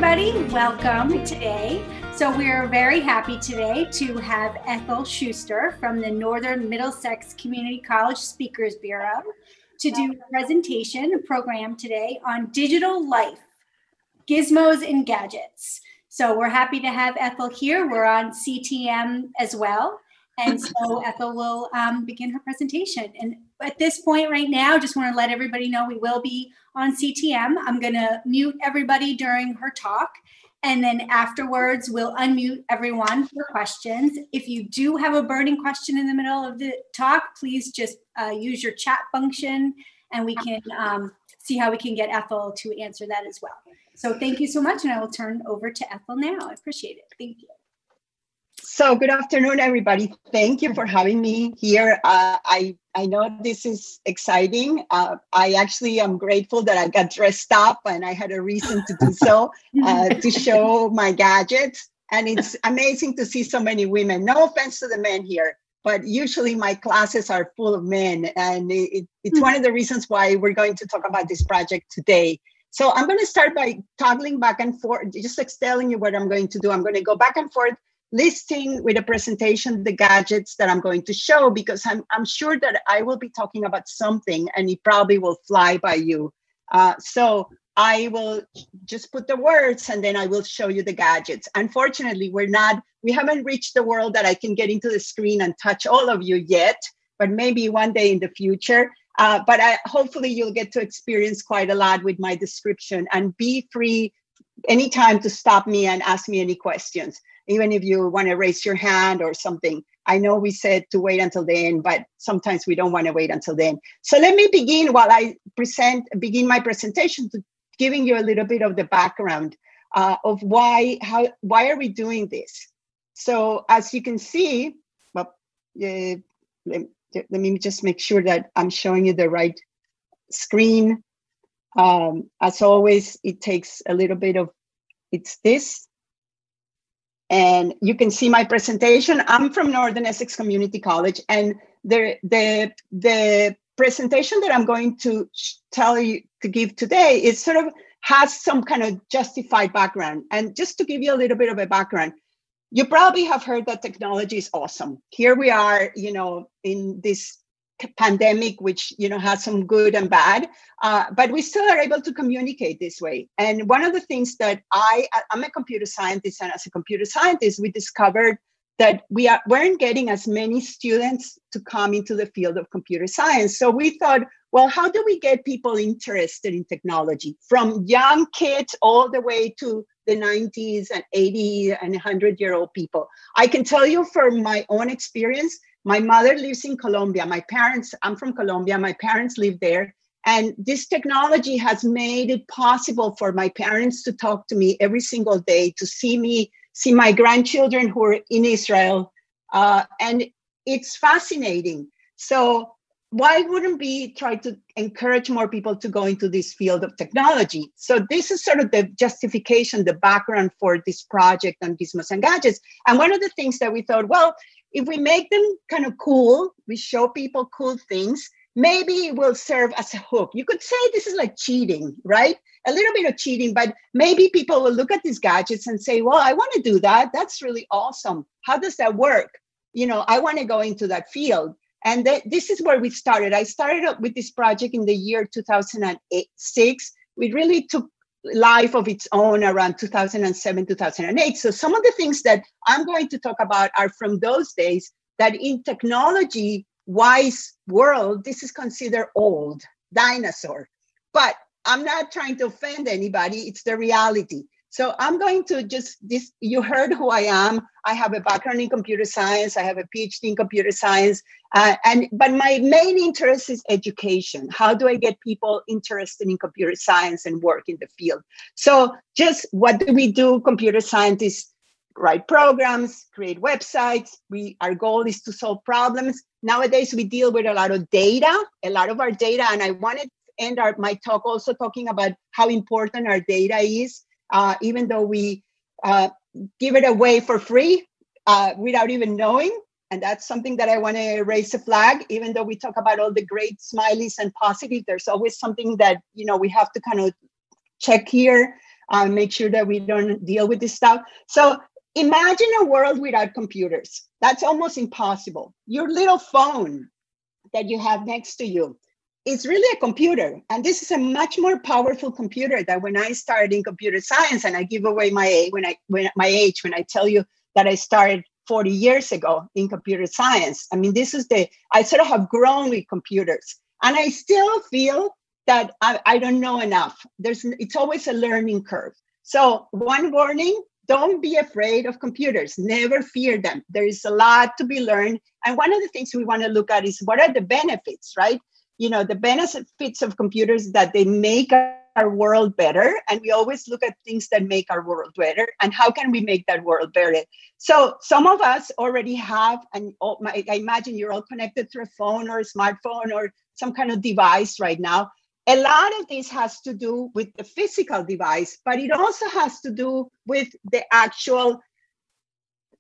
everybody. Welcome today. So we're very happy today to have Ethel Schuster from the Northern Middlesex Community College Speakers Bureau to do a presentation, a program today on digital life, gizmos and gadgets. So we're happy to have Ethel here. We're on CTM as well. And so Ethel will begin her presentation. And at this point right now, just want to let everybody know we will be on CTM. I'm going to mute everybody during her talk. And then afterwards, we'll unmute everyone for questions. If you do have a burning question in the middle of the talk, please just use your chat function and we can see how we can get Ethel to answer that as well. So thank you so much. And I will turn over to Ethel now. I appreciate it. Thank you. So good afternoon, everybody. Thank you for having me here. I know this is exciting. I actually am grateful that I got dressed up and I had a reason to do so, to show my gadgets. And it's amazing to see so many women. No offense to the men here, but usually my classes are full of men. And it's one of the reasons why we're going to talk about this project today. So I'm going to start by toggling back and forth, just telling you what I'm going to do. I'm going to go back and forth listing with a presentation the gadgets that I'm going to show, because I'm sure that I will be talking about something and it probably will fly by you. So I will just put the words and then I will show you the gadgets. Unfortunately, we haven't reached the world that I can get into the screen and touch all of you yet, but maybe one day in the future. But hopefully you'll get to experience quite a lot with my description, and be free anytime to stop me and ask me any questions. Even if you want to raise your hand or something. I know we said to wait until the end, but sometimes we don't want to wait until then. So let me begin while I begin my presentation to giving you a little bit of the background of why are we doing this. So as you can see, let me just make sure that I'm showing you the right screen. As always, it takes a little bit of, it's this. And you can see my presentation. I'm from Northern Essex Community College, and the presentation that I'm going to give today is sort of has some kind of justified background. And just to give you a little bit of a background, you probably have heard that technology is awesome. Here we are, in this pandemic, which has some good and bad, but we still are able to communicate this way. And one of the things that I'm a computer scientist, and as a computer scientist, we discovered that we weren't getting as many students to come into the field of computer science. So we thought, well, how do we get people interested in technology, from young kids all the way to the 90s and 80 and 100-year-old people? I can tell you from my own experience. My mother lives in Colombia. I'm from Colombia. My parents live there. And this technology has made it possible for my parents to talk to me every single day, to see my grandchildren who are in Israel. And it's fascinating. So why wouldn't we try to encourage more people to go into this field of technology? So this is sort of the justification, the background for this project on gizmos and gadgets. And one of the things that we thought, well, if we make them kind of cool, we show people cool things, maybe it will serve as a hook. You could say this is like cheating, right? A little bit of cheating, but maybe people will look at these gadgets and say, well, I want to do that. That's really awesome. How does that work? I want to go into that field. And this is where we started. I started up with this project in the year 2006. We really took life of its own around 2007, 2008. So some of the things that I'm going to talk about are from those days, that in technology-wise world, this is considered old, dinosaur. But I'm not trying to offend anybody. It's the reality. So I'm going to you heard who I am. I have a background in computer science. I have a PhD in computer science. But my main interest is education. How do I get people interested in computer science and work in the field? So just what do we do? Computer scientists write programs, create websites. Our goal is to solve problems. Nowadays, we deal with a lot of our data. And I wanted to end my talk also talking about how important our data is. Even though we give it away for free without even knowing. And that's something that I want to raise a flag. Even though we talk about all the great smileys and positive, there's always something that, we have to kind of check here. make sure that we don't deal with this stuff. So imagine a world without computers. That's almost impossible. Your little phone that you have next to you is really a computer. And this is a much more powerful computer than when I started in computer science. And I give away my age when I tell you that I started 40 years ago in computer science. I mean, I sort of have grown with computers. And I still feel that I don't know enough. It's always a learning curve. So one warning, don't be afraid of computers. Never fear them. There is a lot to be learned. And one of the things we want to look at is what are the benefits, right? The benefits of computers that they make our world better. And we always look at things that make our world better. And how can we make that world better? So some of us already have, and I imagine you're all connected through a phone or a smartphone or some kind of device right now. A lot of this has to do with the physical device, but it also has to do with the actual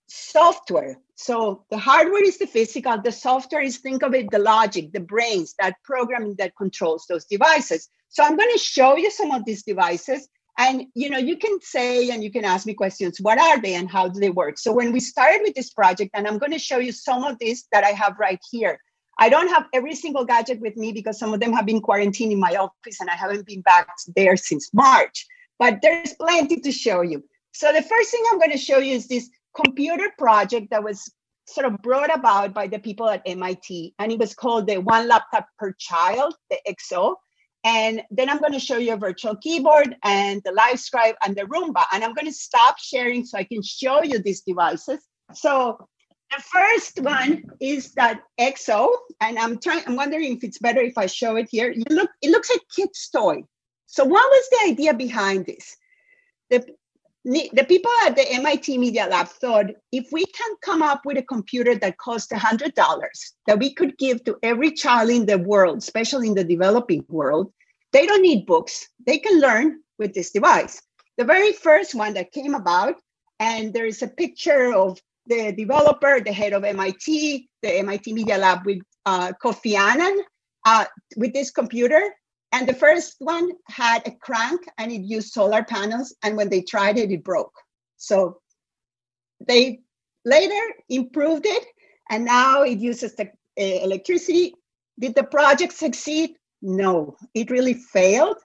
software. So the hardware is the physical, the software is, think of it, the logic, the brains, that programming that controls those devices. So I'm going to show you some of these devices, and you can say, and you can ask me questions, what are they and how do they work? So when we started with this project, and I'm going to show you some of these that I have right here. I don't have every single gadget with me because some of them have been quarantined in my office and I haven't been back there since March, but there's plenty to show you. So the first thing I'm going to show you is this computer project that was sort of brought about by the people at MIT, and it was called the One Laptop Per Child, the XO. And then I'm going to show you a virtual keyboard and the LiveScribe and the Roomba. And I'm going to stop sharing so I can show you these devices. So the first one is that XO, and I'm wondering if it's better if I show it here. It looks like a kid's toy. So what was the idea behind this? The people at the MIT Media Lab thought, if we can come up with a computer that costs $100 that we could give to every child in the world, especially in the developing world, they don't need books. They can learn with this device. The very first one that came about, and there is a picture of the developer, the head of MIT, the MIT Media Lab with Kofi Annan with this computer. And the first one had a crank and it used solar panels. And when they tried it, it broke. So they later improved it. And now it uses the electricity. Did the project succeed? No, it really failed.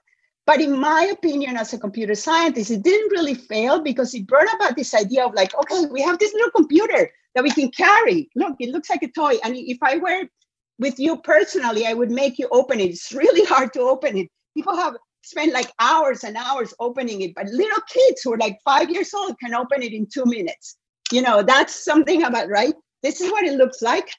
But in my opinion, as a computer scientist, it didn't really fail because it brought about this idea of like, okay, we have this little computer that we can carry. Look, it looks like a toy. And if I were with you personally, I would make you open it. It's really hard to open it. People have spent like hours and hours opening it, but little kids who are like 5 years old can open it in 2 minutes. That's something about, right? This is what it looks like.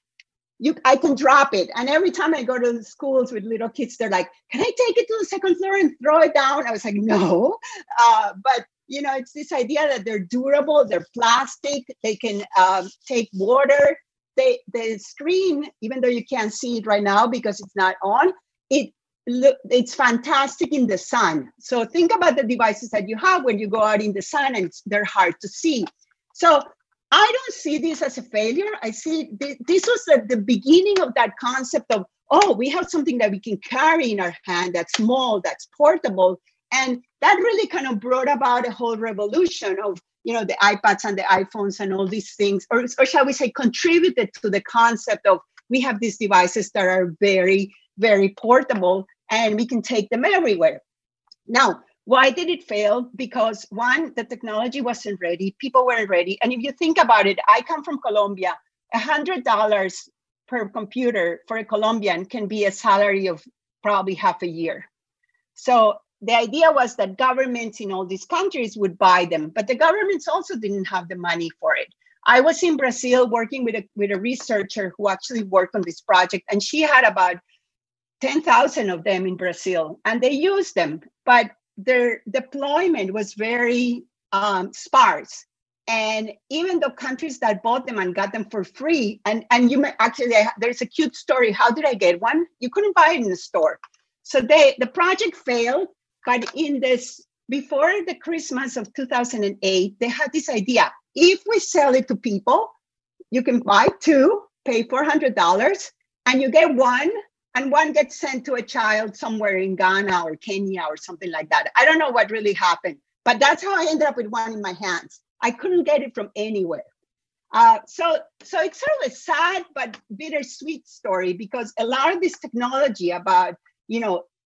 I can drop it. And every time I go to the schools with little kids, they're like, can I take it to the second floor and throw it down? I was like, no. But, it's this idea that they're durable, they're plastic, they can take water. The screen, even though you can't see it right now because it's not on, it's fantastic in the sun. So think about the devices that you have when you go out in the sun and they're hard to see. So I don't see this as a failure. I see this was the beginning of that concept of, we have something that we can carry in our hand that's small, that's portable. And that really kind of brought about a whole revolution of, the iPads and the iPhones and all these things, or shall we say, contributed to the concept of we have these devices that are very, very portable and we can take them everywhere. Now, why did it fail? Because one, the technology wasn't ready. People weren't ready. And if you think about it, I come from Colombia. $100 per computer for a Colombian can be a salary of probably half a year. So the idea was that governments in all these countries would buy them, but the governments also didn't have the money for it. I was in Brazil working with a researcher who actually worked on this project, and she had about 10,000 of them in Brazil, and they used them, but their deployment was very sparse. And even the countries that bought them and got them for free, and you may actually, there's a cute story. How did I get one? You couldn't buy it in the store. So the project failed. But before the Christmas of 2008, they had this idea. If we sell it to people, you can buy two, pay $400, and you get one, and one gets sent to a child somewhere in Ghana or Kenya or something like that. I don't know what really happened, But that's how I ended up with one in my hands. I couldn't get it from anywhere. So it's sort of a sad but bittersweet story, because a lot of this technology about,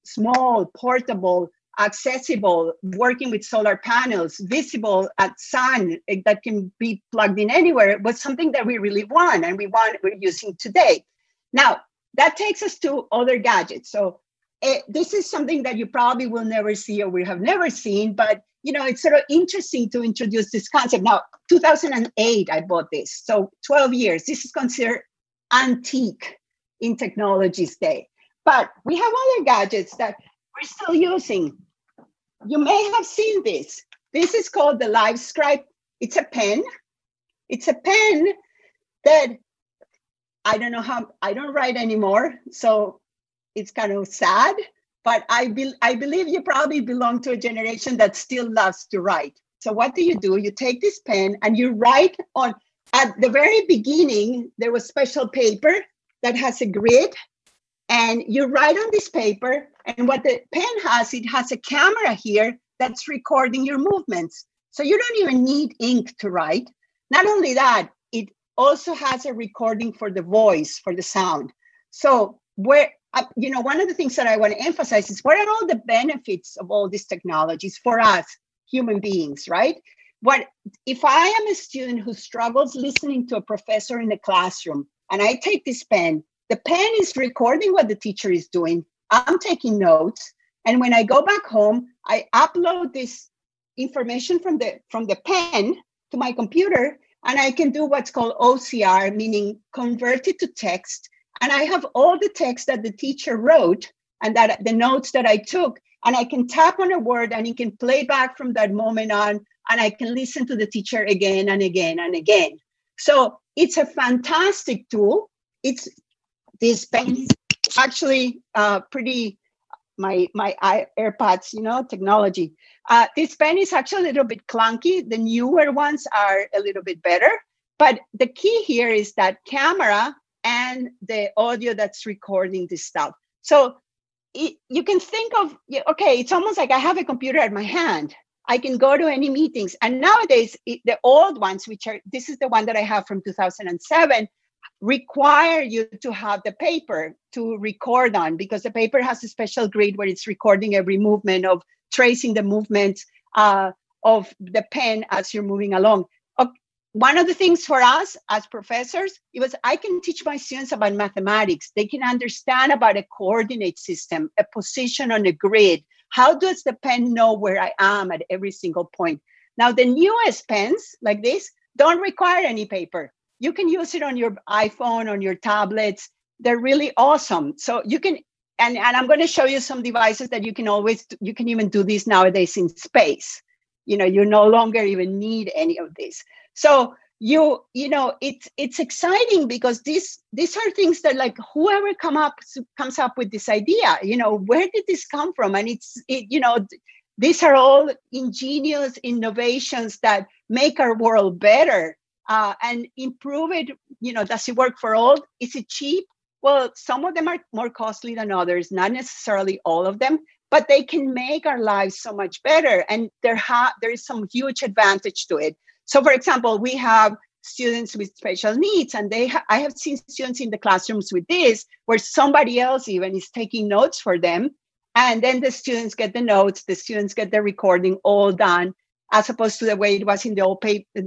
small, portable, accessible, working with solar panels, visible at sun, that can be plugged in anywhere, was something that we really want, and we're using today. Now, that takes us to other gadgets. So this is something that you probably will never see, or we have never seen, but it's sort of interesting to introduce this concept. Now, 2008, I bought this. So 12 years. This is considered antique in technology's day. But we have other gadgets that we're still using. You may have seen this. This is called the LiveScribe. It's a pen. It's a pen that I don't know how, I don't write anymore. So it's kind of sad. But I believe you probably belong to a generation that still loves to write. So what do? You take this pen and you write on, at the very beginning, there was special paper that has a grid, and you write on this paper, and what the pen has, it has a camera here that's recording your movements. So you don't even need ink to write. Not only that, it also has a recording for the voice, for the sound. So one of the things that I want to emphasize is, what are all the benefits of all these technologies for us human beings, right? What if I am a student who struggles listening to a professor in the classroom, and I take this pen, the pen is recording what the teacher is doing. I'm taking notes. And when I go back home, I upload this information from the pen to my computer, and I can do what's called OCR, meaning convert it to text. And I have all the text that the teacher wrote and that the notes that I took, and I can tap on a word and it can play back from that moment on, and I can listen to the teacher again and again and again. So it's a fantastic tool. This pen is actually pretty, my AirPods, technology. This pen is actually a little bit clunky. The newer ones are a little bit better. But the key here is that camera and the audio that's recording this stuff. So you can think of, okay, it's almost like I have a computer at my hand. I can go to any meetings. And nowadays, the old ones, this is the one that I have from 2007, require you to have the paper to record on, because the paper has a special grid where it's recording every movement, of tracing the movements of the pen as you're moving along. One of the things for us as professors, it was, I can teach my students about mathematics. They can understand about a coordinate system, a position on a grid. How does the pen know where I am at every single point? Now, the newest pens like this don't require any paper. You can use it on your iPhone, on your tablets. They're really awesome. So you can, and I'm going to show you some devices that you can even do this nowadays in space. You no longer even need any of this. So it's exciting, because these are things that, like, whoever comes up with this idea, where did this come from? And these are all ingenious innovations that make our world better and improve it. Does it work for all? Is it cheap? Well, some of them are more costly than others, not necessarily all of them, but they can make our lives so much better. And there is some huge advantage to it. So, for example, we have students with special needs, and I have seen students in the classrooms with this, where somebody else even is taking notes for them. And then the students get the notes, the students get the recording all done, as opposed to the way it was in the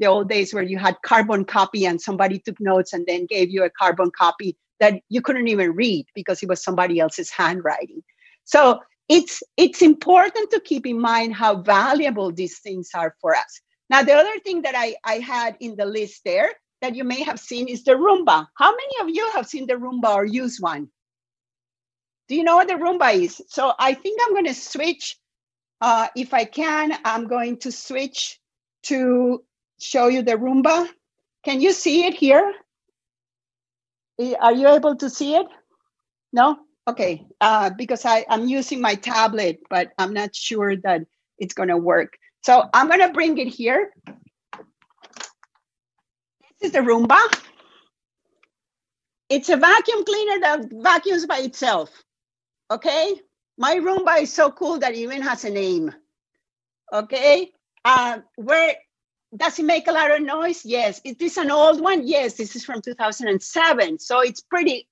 old days, where you had carbon copy and somebody took notes and then gave you a carbon copy that you couldn't even read because it was somebody else's handwriting. So it's important to keep in mind how valuable these things are for us. Now, the other thing that I had in the list there that you may have seen is the Roomba. How many of you have seen the Roomba or used one? Do you know what the Roomba is? So I think I'm going to switch. If I can, I'm going to switch to show you the Roomba. Can you see it here? Are you able to see it? No? Okay, because I'm using my tablet, but I'm not sure that it's going to work. So I'm going to bring it here. This is the Roomba. It's a vacuum cleaner that vacuums by itself. Okay? My Roomba is so cool that it even has a name. Okay? Where does it make a lot of noise? Yes. Is this an old one? Yes, this is from 2007. So it's pretty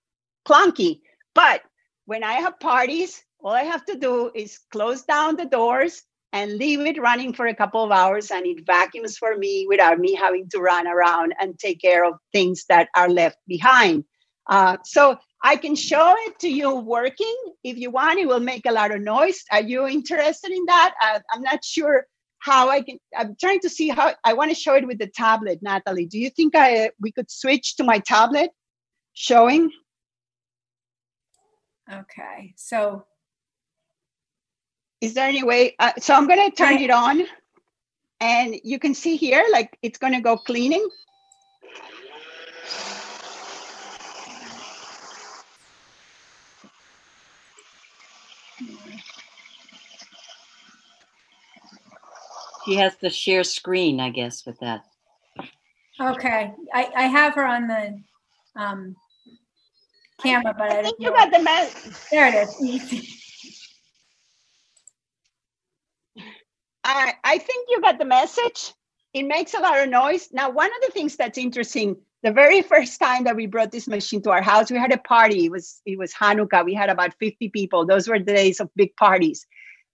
clunky. But when I have parties, all I have to do is close down the doors and leave it running for a couple of hours, and it vacuums for me without me having to run around and take care of things that are left behind. So I can show it to you working. If you want, it will make a lot of noise. Are you interested in that? I'm not sure how I'm trying to see how, I want to show it with the tablet, Natalie. Do you think we could switch to my tablet showing? Okay, so. Is there any way? So I'm going to turn it on, and you can see here, like it's going to go cleaning. She has to share screen, I guess, with that. Okay, I have her on the camera, but I think you got the message. There it is. I think you got the message. It makes a lot of noise. Now, one of the things that's interesting, the very first time that we brought this machine to our house, we had a party. It was Hanukkah. We had about 50 people. Those were the days of big parties.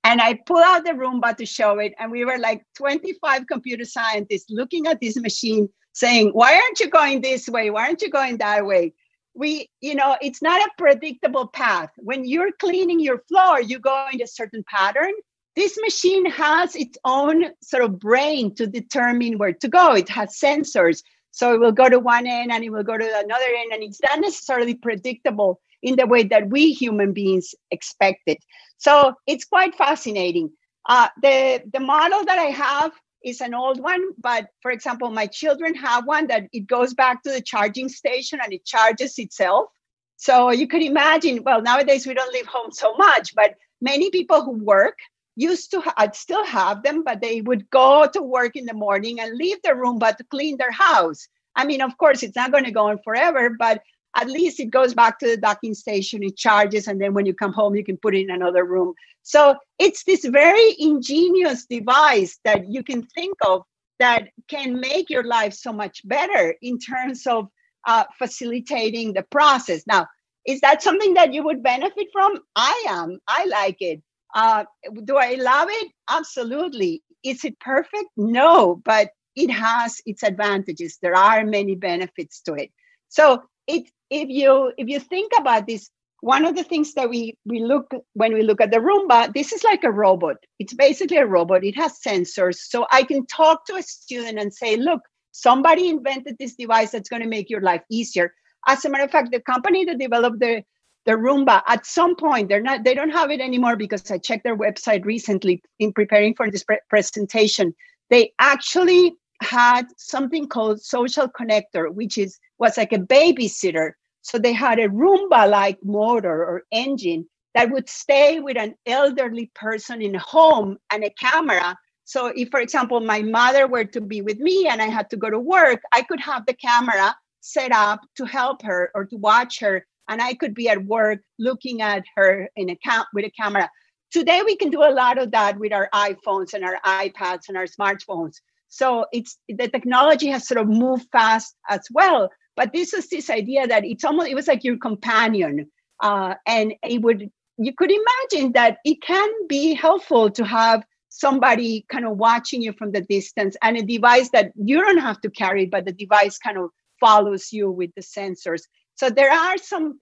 And I pulled out the Roomba to show it. And we were like 25 computer scientists looking at this machine saying, why aren't you going this way? Why aren't you going that way? It's not a predictable path. When you're cleaning your floor, you go in a certain pattern. This machine has its own sort of brain to determine where to go. It has sensors. So it will go to one end and it will go to another end. And it's not necessarily predictable in the way that we human beings expect it. So it's quite fascinating. The model that I have is an old one, but for example, my children have one that it goes back to the charging station and it charges itself. So you could imagine, well, nowadays we don't leave home so much, but many people who work used to, I'd still have them, but they would go to work in the morning and leave their Roomba to clean their house. I mean, of course, it's not going to go on forever, but at least it goes back to the docking station, it charges, and then when you come home, you can put it in another room. So it's this very ingenious device that you can think of that can make your life so much better in terms of facilitating the process. Now, is that something that you would benefit from? I am. I like it. Do I love it? Absolutely. Is it perfect? No, but it has its advantages. There are many benefits to it. So if you think about this, one of the things that we look when we look at the Roomba, this is like a robot. It's basically a robot. It has sensors. So I can talk to a student and say, look, somebody invented this device that's going to make your life easier. As a matter of fact, the company that developed the Roomba, at some point, they don't have it anymore because I checked their website recently in preparing for this presentation. They actually had something called Social Connector, which was like a babysitter. So they had a Roomba-like motor or engine that would stay with an elderly person in a home and a camera. So if, for example, my mother were to be with me and I had to go to work, I could have the camera set up to help her or to watch her. And I could be at work looking at her with a camera. Today, we can do a lot of that with our iPhones and our iPads and our smartphones. So the technology has sort of moved fast as well. But this is this idea that it was like your companion. And you could imagine that it can be helpful to have somebody kind of watching you from the distance and a device that you don't have to carry, but the device kind of follows you with the sensors. So there are some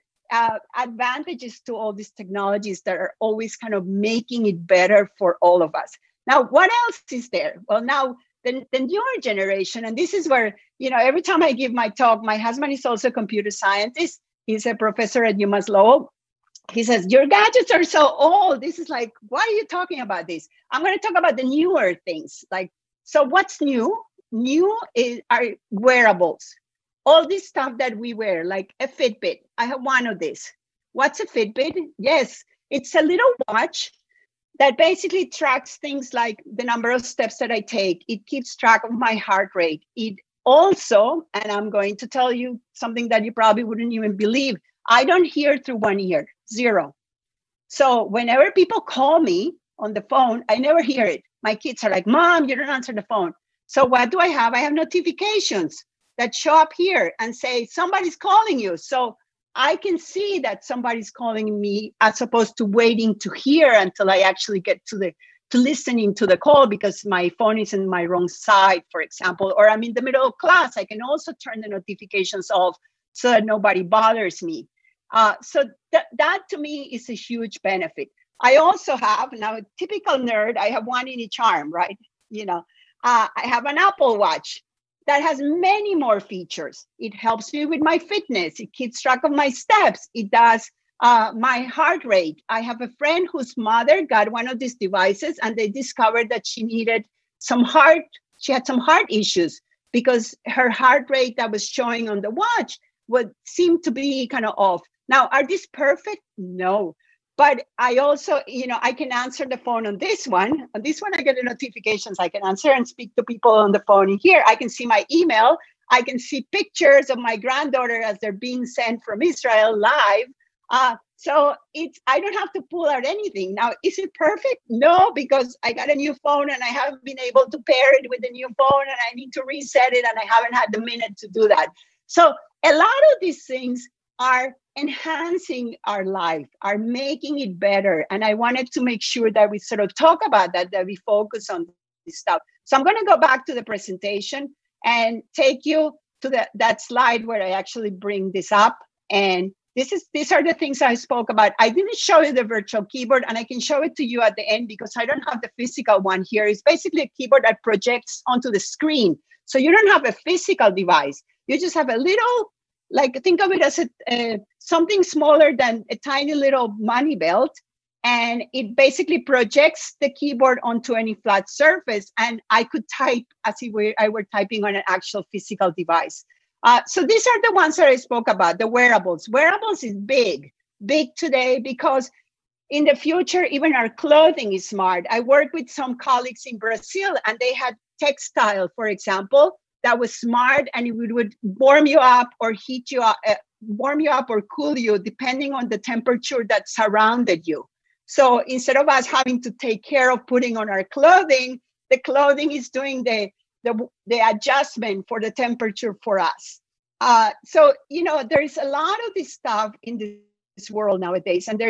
advantages to all these technologies that are always kind of making it better for all of us. Now, what else is there? Well, now the newer generation, and this is where, every time I give my talk, my husband is also a computer scientist. He's a professor at UMass Lowell. He says, your gadgets are so old. This is like, why are you talking about this? I'm going to talk about the newer things. So what's new? New are wearables. All this stuff that we wear, like a Fitbit. I have one of these. What's a Fitbit? Yes, it's a little watch that basically tracks things like the number of steps that I take. It keeps track of my heart rate. It also, and I'm going to tell you something that you probably wouldn't even believe, I don't hear through one ear, zero. So whenever people call me on the phone, I never hear it. my kids are like, Mom, you don't answer the phone. So what do I have? I have notifications that show up here and say, somebody's calling you. So I can see that somebody's calling me as opposed to waiting to hear until I actually get to listening to the call because my phone is in my wrong side, for example, or I'm in the middle of class. I can also turn the notifications off so that nobody bothers me. So that to me is a huge benefit. I also have, now a typical nerd, I have one in each arm, right? I have an Apple Watch that has many more features. It helps me with my fitness. It keeps track of my steps. It does my heart rate. I have a friend whose mother got one of these devices and they discovered that she had some heart issues because her heart rate that was showing on the watch would seem to be kind of off. Now, are these perfect? No. But I also, I can answer the phone on this one. On this one, I get the notifications. I can answer and speak to people on the phone in here. I can see my email. I can see pictures of my granddaughter as they're being sent from Israel live. So I don't have to pull out anything. Now, is it perfect? No, because I got a new phone and I haven't been able to pair it with the new phone and I need to reset it and I haven't had the minute to do that. So a lot of these things are enhancing our life, are making it better. And I wanted to make sure that we sort of talk about that we focus on this stuff. So I'm going to go back to the presentation and take you to that slide where I actually bring this up. And these are the things I spoke about. I didn't show you the virtual keyboard, and I can show it to you at the end because I don't have the physical one here. It's basically a keyboard that projects onto the screen. So you don't have a physical device. You just have a little, think of it as something smaller than a tiny little money belt. And it basically projects the keyboard onto any flat surface. And I could type as if I were typing on an actual physical device. So these are the ones that I spoke about, the wearables. Wearables is big today because in the future, even our clothing is smart. I work with some colleagues in Brazil and they had textile, for example, that was smart and it would warm you up or heat you up, warm you up or cool you depending on the temperature that surrounded you. So instead of us having to take care of putting on our clothing, the clothing is doing the adjustment for the temperature for us. So, there is a lot of this stuff in this world nowadays, and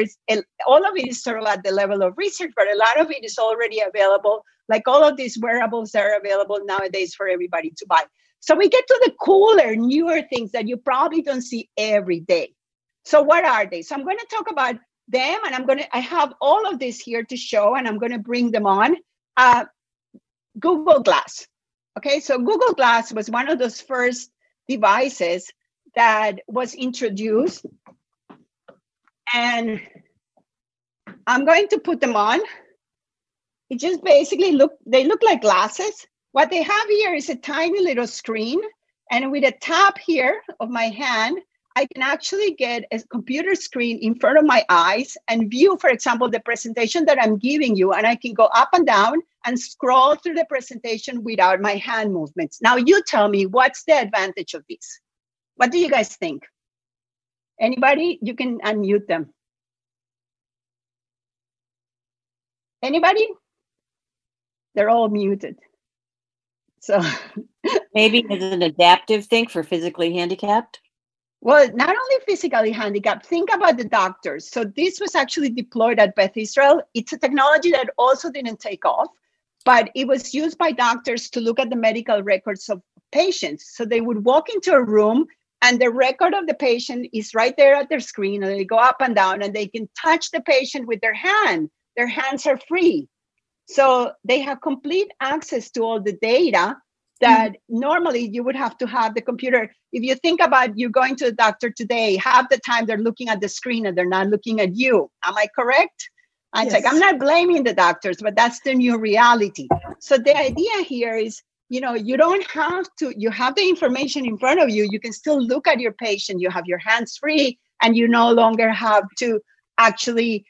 all of it is sort of at the level of research, but a lot of it is already available, like all of these wearables that are available nowadays for everybody to buy. So we get to the cooler, newer things that you probably don't see every day. So what are they? So I'm going to talk about them, and I have all of this here to show, and I'm going to bring them on. Google Glass. Okay, so Google Glass was one of those first devices that was introduced. And I'm going to put them on. It just basically they look like glasses. What they have here is a tiny little screen. And with a tap here of my hand, I can actually get a computer screen in front of my eyes and view, for example, the presentation that I'm giving you. And I can go up and down and scroll through the presentation without my hand movements. Now you tell me, what's the advantage of this? What do you guys think? Anybody? You can unmute them. Anybody? They're all muted. So maybe it's an adaptive thing for physically handicapped. Well, not only physically handicapped, think about the doctors. So this was actually deployed at Beth Israel. It's a technology that also didn't take off, but it was used by doctors to look at the medical records of patients. So they would walk into a room and the record of the patient is right there at their screen, and they go up and down and they can touch the patient with their hand. Their hands are free. So they have complete access to all the data that normally you would have to have the computer. If you think about you going to the doctor today, half the time they're looking at the screen and they're not looking at you. Am I correct? Yes. It's like, I'm not blaming the doctors, but that's the new reality. So the idea here is, you don't have to, you have the information in front of you. You can still look at your patient. You have your hands free and you no longer have to actually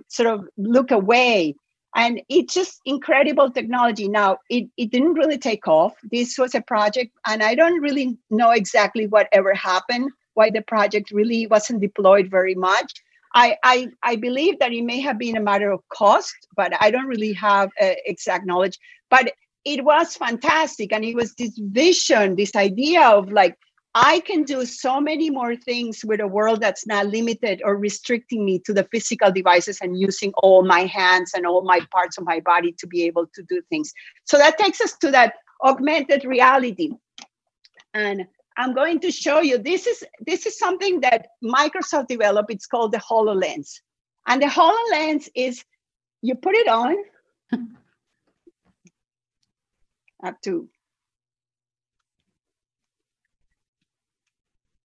sort of look away. And it's just incredible technology. Now, it didn't really take off. This was a project, and I don't really know exactly what ever happened, why the project really wasn't deployed very much. I believe that it may have been a matter of cost, but I don't really have exact knowledge. But it was fantastic. And it was this vision, this idea of like, I can do so many more things with a world that's not limited or restricting me to the physical devices and using all my hands and all my parts of my body to be able to do things. So that takes us to that augmented reality. And I'm going to show you, this is something that Microsoft developed. It's called the HoloLens. And the HoloLens is, you put it on, up to,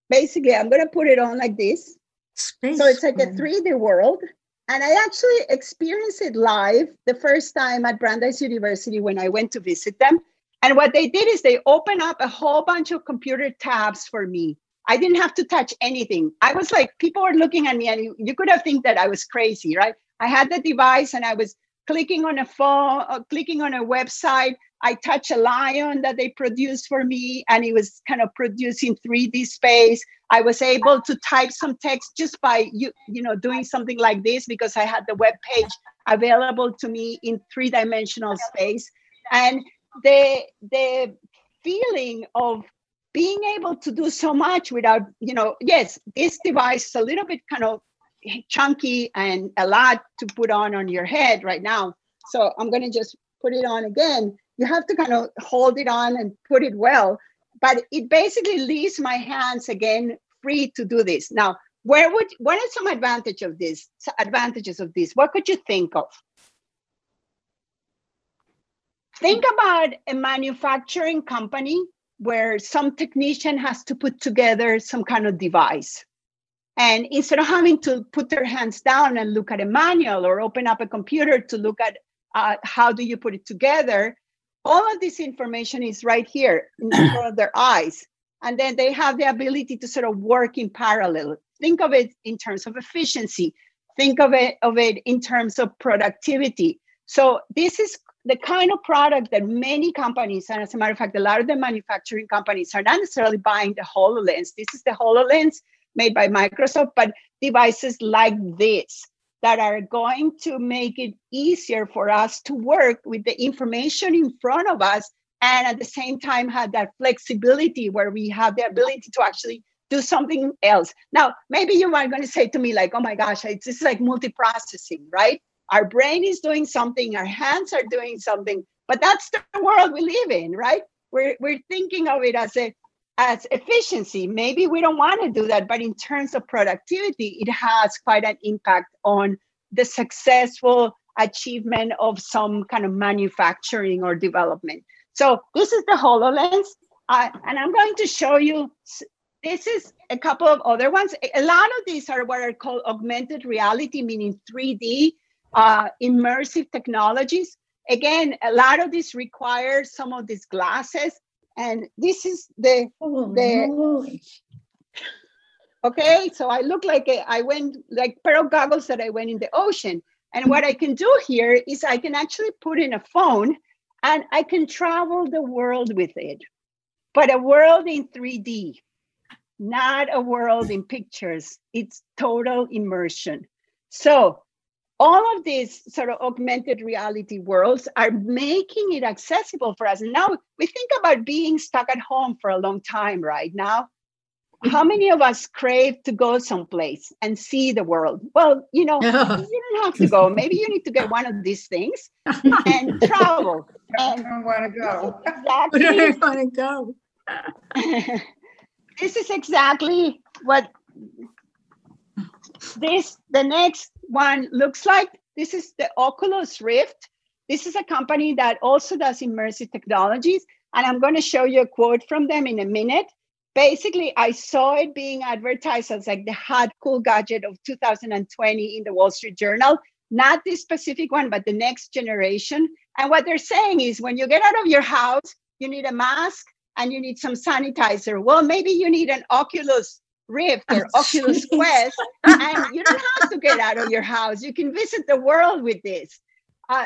basically, I'm going to put it on like this. Space So it's like a Queen. 3D world. And I actually experienced it live the first time at Brandeis University when I went to visit them. And what they did is they opened up a whole bunch of computer tabs for me. I didn't have to touch anything. I was like, people were looking at me and you could have think that I was crazy, right? I had the device and I was clicking on a phone, clicking on a website. I touched a lion that they produced for me and it was kind of producing 3D space. I was able to type some text just by doing something like this because I had the web page available to me in 3-dimensional space. And the feeling of being able to do so much without, yes, this device is a little bit kind of chunky and a lot to put on your head right now. So I'm going to just put it on again. You have to kind of hold it on and put it well, but it basically leaves my hands again free to do this. Now, what are some advantages of this? What could you think of? Think about a manufacturing company where some technician has to put together some kind of device. And instead of having to put their hands down and look at a manual or open up a computer to look at how do you put it together, all of this information is right here in front of their eyes. And then they have the ability to sort of work in parallel. Think of it in terms of efficiency. Think of it in terms of productivity. So this is the kind of product that many companies, and as a matter of fact, a lot of the manufacturing companies are not necessarily buying the HoloLens. This is the HoloLens made by Microsoft, but devices like this that are going to make it easier for us to work with the information in front of us and at the same time have that flexibility where we have the ability to actually do something else. Now, maybe you are going to say to me like, oh my gosh, this is like multiprocessing, right? Our brain is doing something, our hands are doing something, but that's the world we live in, right? We're thinking of it as efficiency. Maybe we don't want to do that, but in terms of productivity, it has quite an impact on the successful achievement of some kind of manufacturing or development. So this is the HoloLens, and I'm going to show you, this is a couple of other ones. A lot of these are what are called augmented reality, meaning 3D, immersive technologies. Again, a lot of this requires some of these glasses. And this is okay, so I look like I went like pair of goggles that I went in the ocean. And what I can do here is I can actually put in a phone and I can travel the world with it, but a world in 3D, not a world in pictures. It's total immersion. So all of these sort of augmented reality worlds are making it accessible for us. And now we think about being stuck at home for a long time right now. How many of us crave to go someplace and see the world? Well, you don't have to go. Maybe you need to get one of these things and travel. I don't want to go. Exactly. I don't want to go. This is exactly what the next one looks like. This is the Oculus Rift. This is a company that also does immersive technologies. And I'm going to show you a quote from them in a minute. Basically, I saw it being advertised as like the hot, cool gadget of 2020 in the Wall Street Journal. Not this specific one, but the next generation. And what they're saying is when you get out of your house, you need a mask and you need some sanitizer. Well, maybe you need an Oculus Rift or Oculus Quest, and you don't have to get out of your house. You can visit the world with this.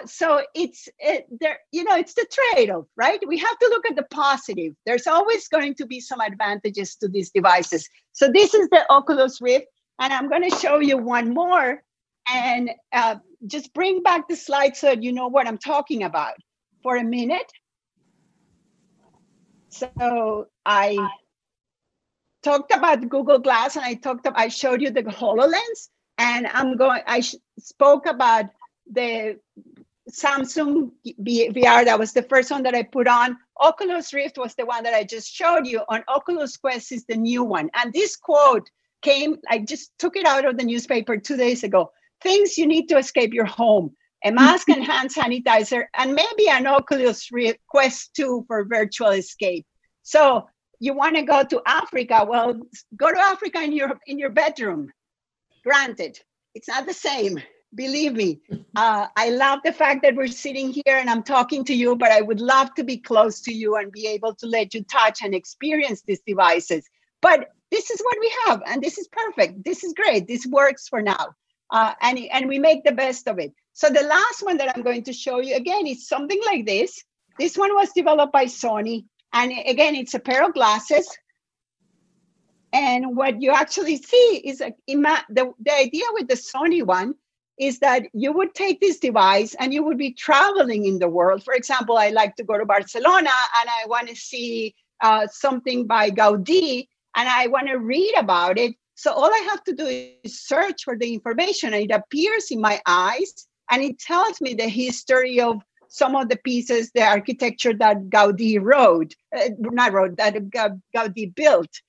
So it's the trade-off, right? We have to look at the positive. There's always going to be some advantages to these devices. So this is the Oculus Rift. And I'm going to show you one more, and just bring back the slide so you know what I'm talking about for a minute. So I talked about Google Glass, and I showed you the HoloLens, and I spoke about the Samsung VR. That was the first one that I put on. Oculus Rift was the one that I just showed you. On Oculus Quest is the new one. And this quote I just took it out of the newspaper 2 days ago. Things you need to escape your home: a mask and hand sanitizer, and maybe an Oculus Rift Quest 2 for virtual escape. So you want to go to Africa? Well, go to Africa in your bedroom. Granted, it's not the same. Believe me, I love the fact that we're sitting here and I'm talking to you, but I would love to be close to you and be able to let you touch and experience these devices. But this is what we have, and this is perfect. This is great. This works for now, and we make the best of it. So the last one that I'm going to show you, again, is something like this. This one was developed by Sony, and again, it's a pair of glasses. And what you actually see is the idea with the Sony one is that you would take this device and you would be traveling in the world. For example, I like to go to Barcelona and I want to see something by Gaudí and I want to read about it. So all I have to do is search for the information, and it appears in my eyes and it tells me the history of some of the pieces, the architecture that Gaudí Gaudí built.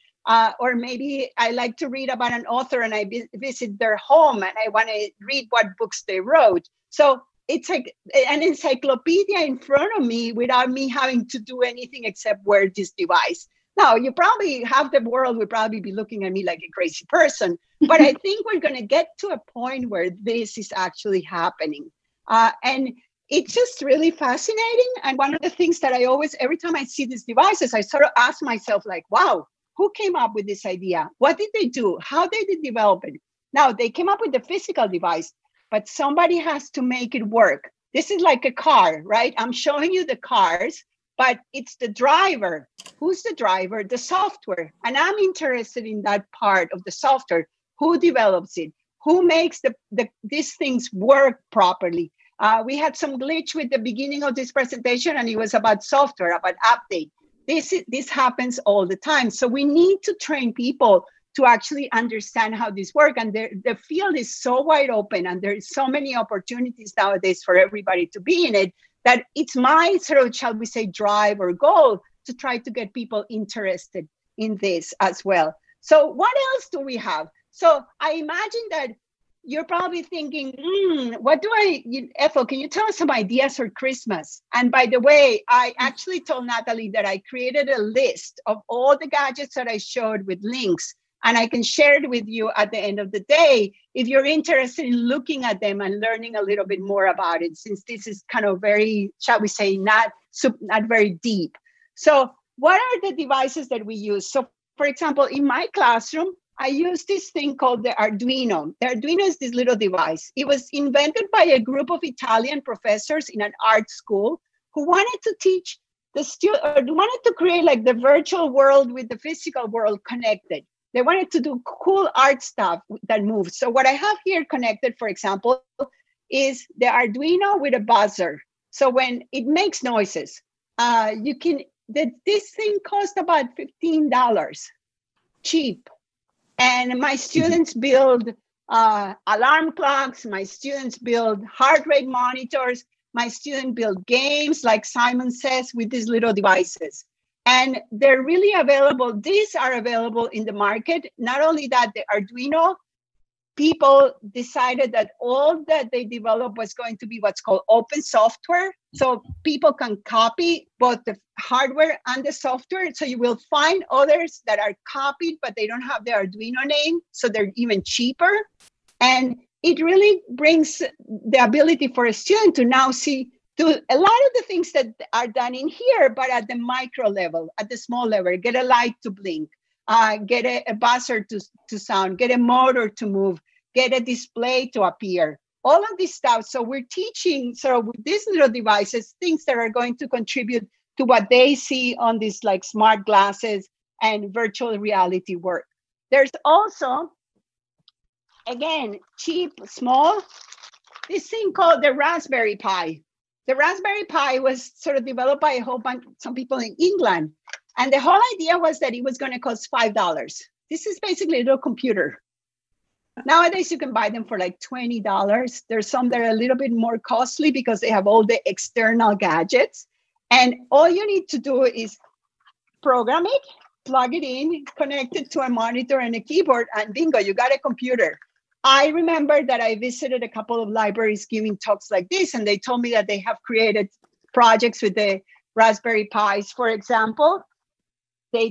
Or maybe I like to read about an author and I visit their home and I want to read what books they wrote. So it's like an encyclopedia in front of me without me having to do anything except wear this device. Now, half the world would probably be looking at me like a crazy person, but I think we're going to get to a point where this is actually happening. And it's just really fascinating. And one of the things that every time I see these devices, I sort of ask myself like, wow, who came up with this idea? What did they do? How did they develop it? Now, they came up with the physical device, but somebody has to make it work. This is like a car, right? I'm showing you the cars, but it's the driver. Who's the driver? The software. And I'm interested in that part of the software. Who develops it? Who makes these things work properly? We had some glitch with the beginning of this presentation, and it was about software, about update. This happens all the time. So we need to train people to actually understand how this works. And the field is so wide open, and there's so many opportunities nowadays for everybody to be in it, that it's my sort of, shall we say, drive or goal to try to get people interested in this as well. So what else do we have? So I imagine that you're probably thinking, Ethel, can you tell us some ideas for Christmas? And by the way, I actually told Natalie that I created a list of all the gadgets that I showed with links, and I can share it with you at the end of the day if you're interested in looking at them and learning a little bit more about it, since this is kind of very, shall we say, not very deep. So what are the devices that we use? So for example, in my classroom, I use this thing called the Arduino. The Arduino is this little device. It was invented by a group of Italian professors in an art school who wanted to teach wanted to create like the virtual world with the physical world connected. They wanted to do cool art stuff that moves. So what I have here connected, for example, is the Arduino with a buzzer. So when it makes noises, this thing cost about $15, cheap. And my students build alarm clocks. My students build heart rate monitors. My students build games, like Simon says, with these little devices. And they're really available. These are available in the market. Not only that, the Arduino people decided that all that they developed was going to be what's called open software. So people can copy both the hardware and the software. So you will find others that are copied, but they don't have the Arduino name. So they're even cheaper. And it really brings the ability for a student to now do a lot of the things that are done in here, but at the micro level, at the small level, get a light to blink, get a buzzer to sound, get a motor to move, get a display to appear, all of this stuff. So we're teaching sort of with these little devices, things that are going to contribute to what they see on these like smart glasses and virtual reality work. There's also again, cheap, small, this thing called the Raspberry Pi. The Raspberry Pi was sort of developed by a whole bunch, some people in England. And the whole idea was that it was going to cost $5. This is basically a little computer. Nowadays, you can buy them for like $20. There's some that are a little bit more costly because they have all the external gadgets. And all you need to do is program it, plug it in, connect it to a monitor and a keyboard, and bingo, you got a computer. I remember that I visited a couple of libraries giving talks like this, and they told me that they have created projects with the Raspberry Pis. For example, they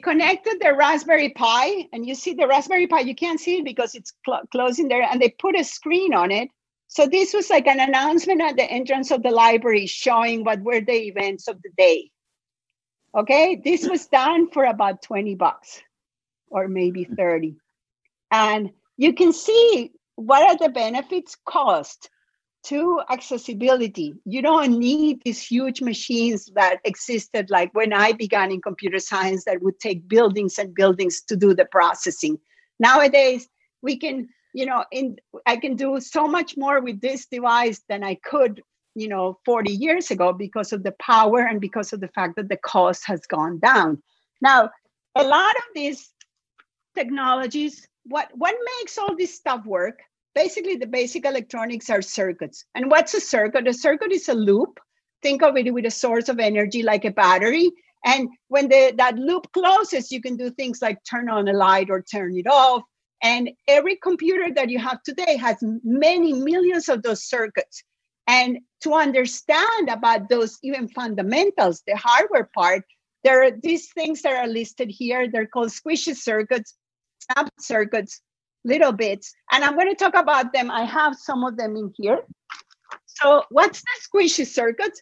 connected the Raspberry Pi, and you see the Raspberry Pi, you can't see it because it's closing there, and they put a screen on it. So this was like an announcement at the entrance of the library showing what were the events of the day. Okay, this was done for about $20 or maybe 30. And you can see what are the benefits, cost to accessibility. You don't need these huge machines that existed like when I began in computer science that would take buildings and buildings to do the processing. Nowadays, we can, I can do so much more with this device than I could 40 years ago because of the power and because of the fact that the cost has gone down. Now, a lot of these technologies, what makes all this stuff work? Basically, the basic electronics are circuits. And what's a circuit? A circuit is a loop. Think of it with a source of energy like a battery. And when that loop closes, you can do things like turn on a light or turn it off. And every computer that you have today has many millions of those circuits. And to understand about those even fundamentals, the hardware part, there are these things that are listed here. They're called squishy circuits, snap circuits, little bits. And I'm going to talk about them. I have some of them in here. So what's the squishy circuits?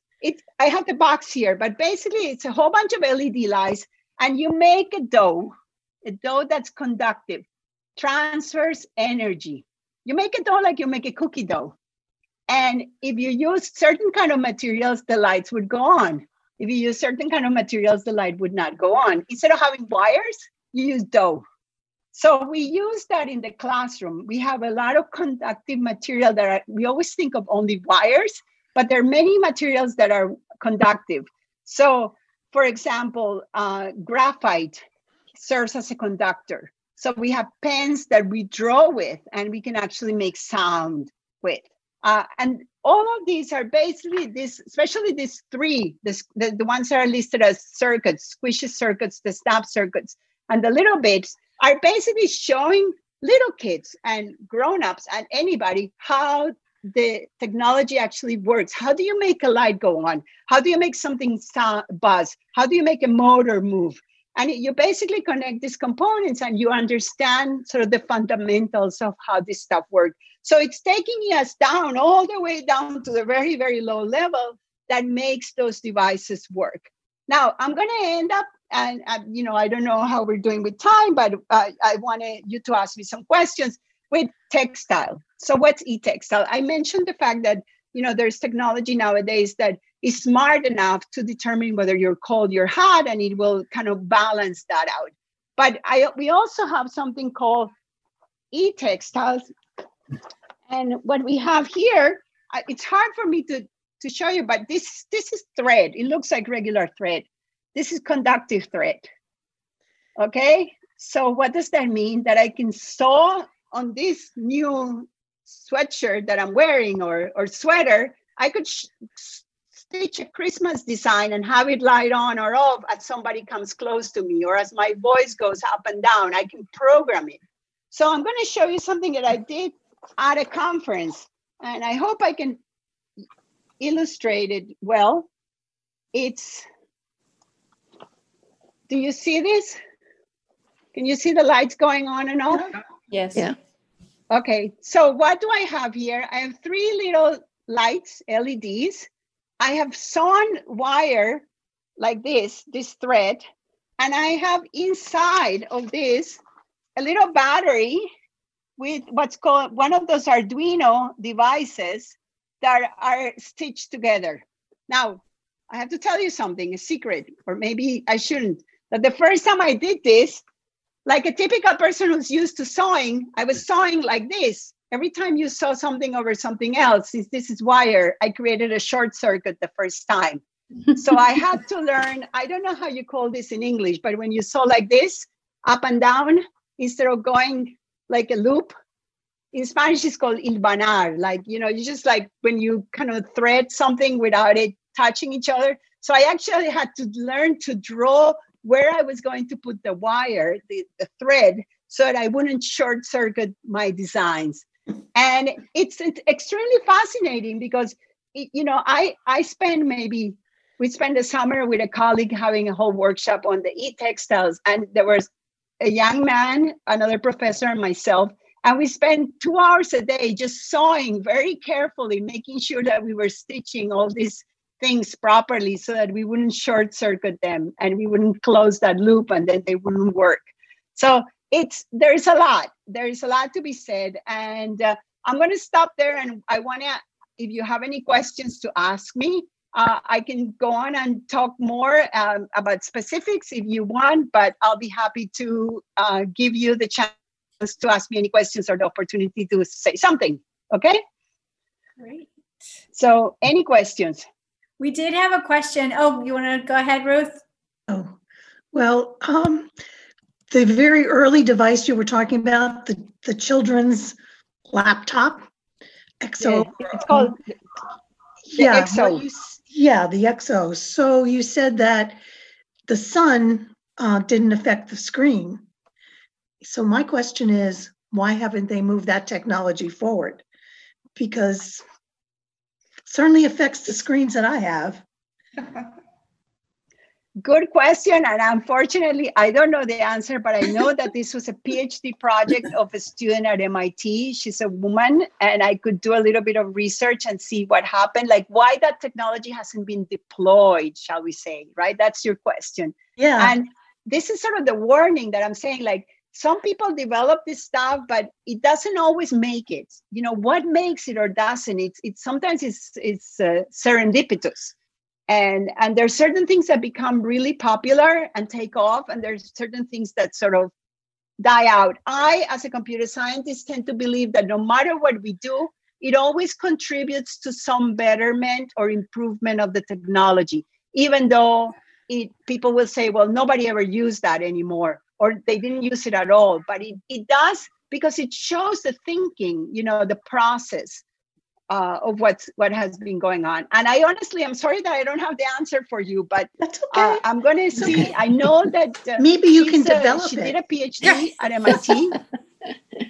I have the box here, but basically it's a whole bunch of LED lights, and you make a dough that's conductive, transfers energy. You make a dough like you make a cookie dough. And if you use certain kind of materials, the lights would go on. If you use certain kind of materials, the light would not go on. Instead of having wires, you use dough. So we use that in the classroom. We have a lot of conductive material we always think of only wires, but there are many materials that are conductive. So for example, graphite serves as a conductor. So we have pens that we draw with, and we can actually make sound with. And all of these are basically especially these three, the ones that are listed as circuits, squishy circuits, the snap circuits, and the little bits are basically showing little kids and grown-ups and anybody how the technology actually works. How do you make a light go on? How do you make something buzz? How do you make a motor move? And you basically connect these components and you understand sort of the fundamentals of how this stuff works. So it's taking us down, all the way down to the very, very low level that makes those devices work. Now, I'm going to end up, and I don't know how we're doing with time, but I wanted you to ask me some questions with textile. So what's e-textile? I mentioned the fact that, there's technology nowadays that is smart enough to determine whether you're cold, you're hot, and it will kind of balance that out. But we also have something called e-textiles. And what we have here, it's hard for me to show you, but this is thread. It looks like regular thread. This is conductive thread. Okay, so what does that mean? That I can sew on this new sweatshirt that I'm wearing or sweater, I could stitch a Christmas design and have it light on or off as somebody comes close to me, or as my voice goes up and down. I can program it. So I'm going to show you something that I did at a conference, and I hope I can illustrate it well. Do you see this? Can you see the lights going on and off? Yes. Yeah. Okay, so what do I have here? I have 3 little lights, LEDs. I have sewn wire like this thread, and I have inside of this a little battery with what's called one of those Arduino devices that are stitched together. Now, I have to tell you something, a secret, or maybe I shouldn't, that the first time I did this, like a typical person who's used to sewing, I was sewing like this. Every time you sew something over something else, since this is wire, I created a short circuit the first time. So I had to learn, I don't know how you call this in English, but when you sew like this, up and down, instead of going like a loop, in Spanish it's called hilvanar. Like, you know, you just like when you kind of thread something without it touching each other. So I actually had to learn to draw where I was going to put the wire, the thread, so that I wouldn't short circuit my designs. And it's extremely fascinating because, you know, we spent the summer with a colleague having a whole workshop on the e-textiles. And there was a young man, another professor, and myself. And we spent 2 hours a day just sewing very carefully, making sure that we were stitching all these things properly so that we wouldn't short circuit them and we wouldn't close that loop and then they wouldn't work. So there's a lot to be said. And I'm going to stop there. And I want to, if you have any questions to ask me, I can go on and talk more about specifics if you want, but I'll be happy to give you the chance to ask me any questions or the opportunity to say something. Okay? Great. So any questions? We did have a question. Oh, you want to go ahead, Ruth? Oh, well, the very early device you were talking about, the children's laptop, EXO. Yeah, it's called the EXO. The EXO. So you said that the sun didn't affect the screen. So my question is, why haven't they moved that technology forward? Because it certainly affects the screens that I have. Good question. And unfortunately, I don't know the answer, but I know that this was a PhD project of a student at MIT. She's a woman, and I could do a little bit of research and see what happened, like why that technology hasn't been deployed, shall we say, right? That's your question. Yeah. And this is sort of the warning that I'm saying, like, some people develop this stuff, but it doesn't always make it. You know, what makes it or doesn't, sometimes it's serendipitous. And there's certain things that become really popular and take off, and there's certain things that sort of die out. I, as a computer scientist, tend to believe that no matter what we do, it always contributes to some betterment or improvement of the technology, even though people will say, well, nobody ever used that anymore, or they didn't use it at all. But it does, because it shows the thinking, you know, the process of what has been going on. And I honestly, I'm sorry that I don't have the answer for you, but that's okay. I'm going to see. I know that maybe you can develop she it. did a PhD at MIT.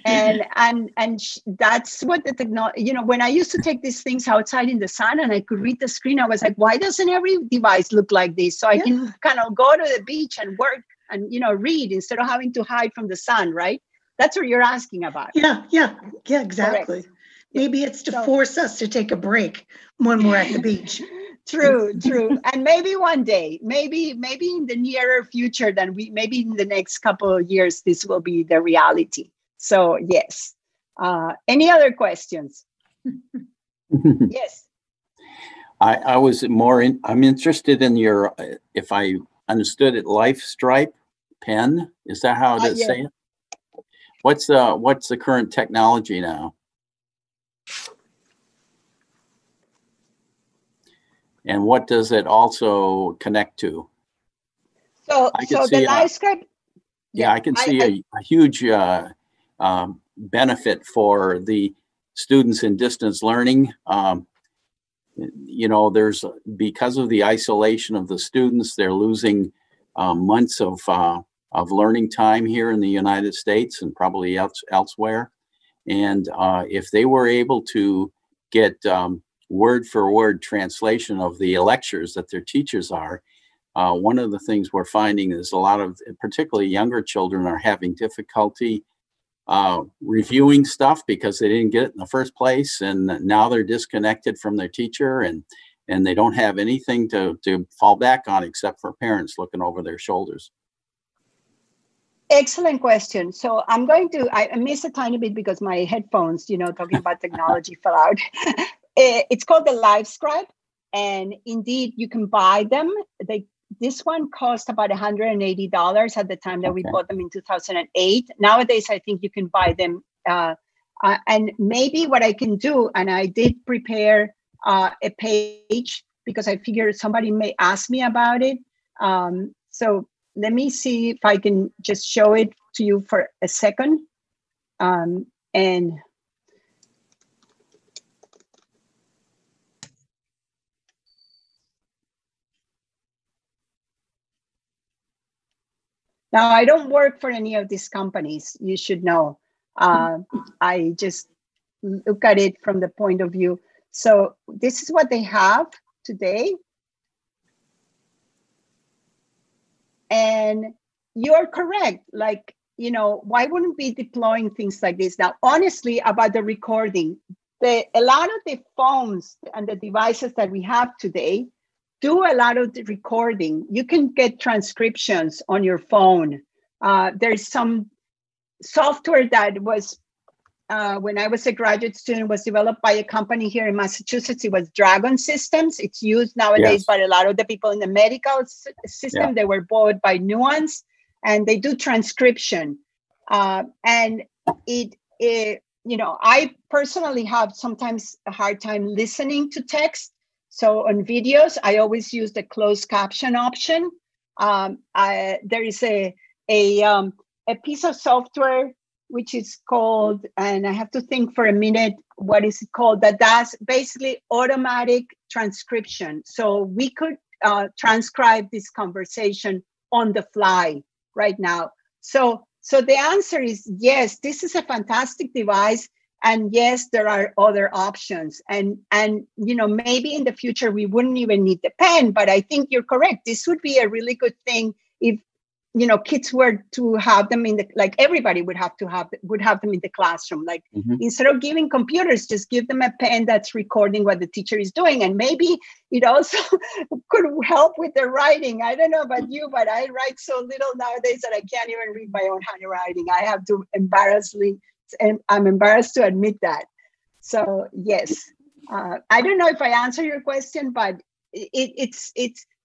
and that's what the technology, you know, when I used to take these things outside in the sun and I could read the screen, I was like, why doesn't every device look like this? So I can kind of go to the beach and work and, you know, read instead of having to hide from the sun, right? That's what you're asking about. Yeah, exactly. Correct. Maybe it's to force us to take a break when we're at the beach. True. And maybe one day, maybe in the nearer future maybe in the next couple of years, this will be the reality. So yes. Any other questions? Yes. I was I'm interested in your, if I understood it, Life Stripe pen. Is that how to say it? What's the current technology now? And what does it also connect to? So the Life Stripe. Yeah, I can see a huge benefit for the students in distance learning. You know, because of the isolation of the students, they're losing months of learning time here in the United States and probably elsewhere. And if they were able to get word for word translation of the lectures that their teachers are, one of the things we're finding is a lot of particularly younger children are having difficulty reviewing stuff because they didn't get it in the first place, and now they're disconnected from their teacher, and they don't have anything to fall back on except for parents looking over their shoulders. Excellent question. So I missed a tiny bit because my headphones, you know, talking about technology fell out. It's called the Life Scribe, and indeed you can buy them. this one cost about $180 at the time that we Okay. bought them in 2008. Nowadays, I think you can buy them. And maybe what I can do, and I did prepare a page because I figured somebody may ask me about it. So let me see if I can just show it to you for a second. And now I don't work for any of these companies, you should know. I just look at it from the point of view. So this is what they have today. And you're correct. Like, you know, why wouldn't we be deploying things like this? Now, honestly, about the recording, a lot of the phones and the devices that we have today do a lot of the recording. You can get transcriptions on your phone. There's some software that was, when I was a graduate student, was developed by a company here in Massachusetts. It was Dragon Systems. It's used nowadays by a lot of the people in the medical system. They were bought by Nuance, and they do transcription. And it, you know, I personally have sometimes a hard time listening to text. So on videos, I always use the closed caption option. There is a piece of software which is called, and I have to think for a minute, what is it called, that does basically automatic transcription. So we could transcribe this conversation on the fly right now. So the answer is yes, this is a fantastic device. And yes, there are other options. And you know, maybe in the future we wouldn't even need the pen, but I think you're correct. This would be a really good thing if, you know, kids were to have them in the, like everybody would have them in the classroom. Like instead of giving computers, just give them a pen that's recording what the teacher is doing. And maybe it also could help with their writing. I don't know about you, but I write so little nowadays that I can't even read my own handwriting. I have to and I'm embarrassed to admit that. So yes, I don't know if I answer your question, but it's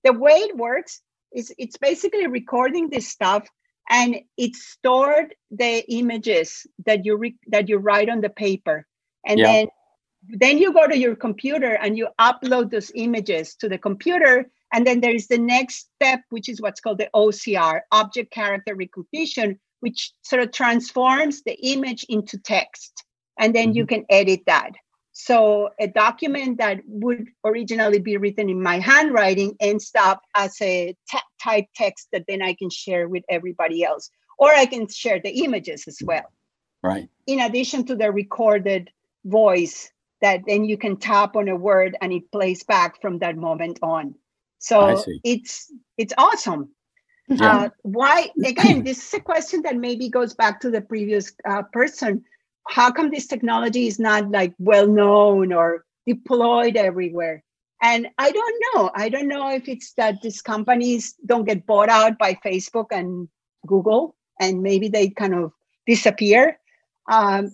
the way it works. It's basically recording this stuff, and it's stored the images that you write on the paper, and then you go to your computer and you upload those images to the computer, and then there is the next step, which is what's called the OCR, object character recognition, which sort of transforms the image into text, and then you can edit that. So a document that would originally be written in my handwriting ends up as a type text that then I can share with everybody else, or I can share the images as well. Right. In addition to the recorded voice that then you can tap on a word and it plays back from that moment on. So it's awesome. Yeah. Why, again, this is a question that maybe goes back to the previous person. How come this technology is not like well known or deployed everywhere? And I don't know. I don't know if it's that these companies don't get bought out by Facebook and Google, and maybe they kind of disappear. I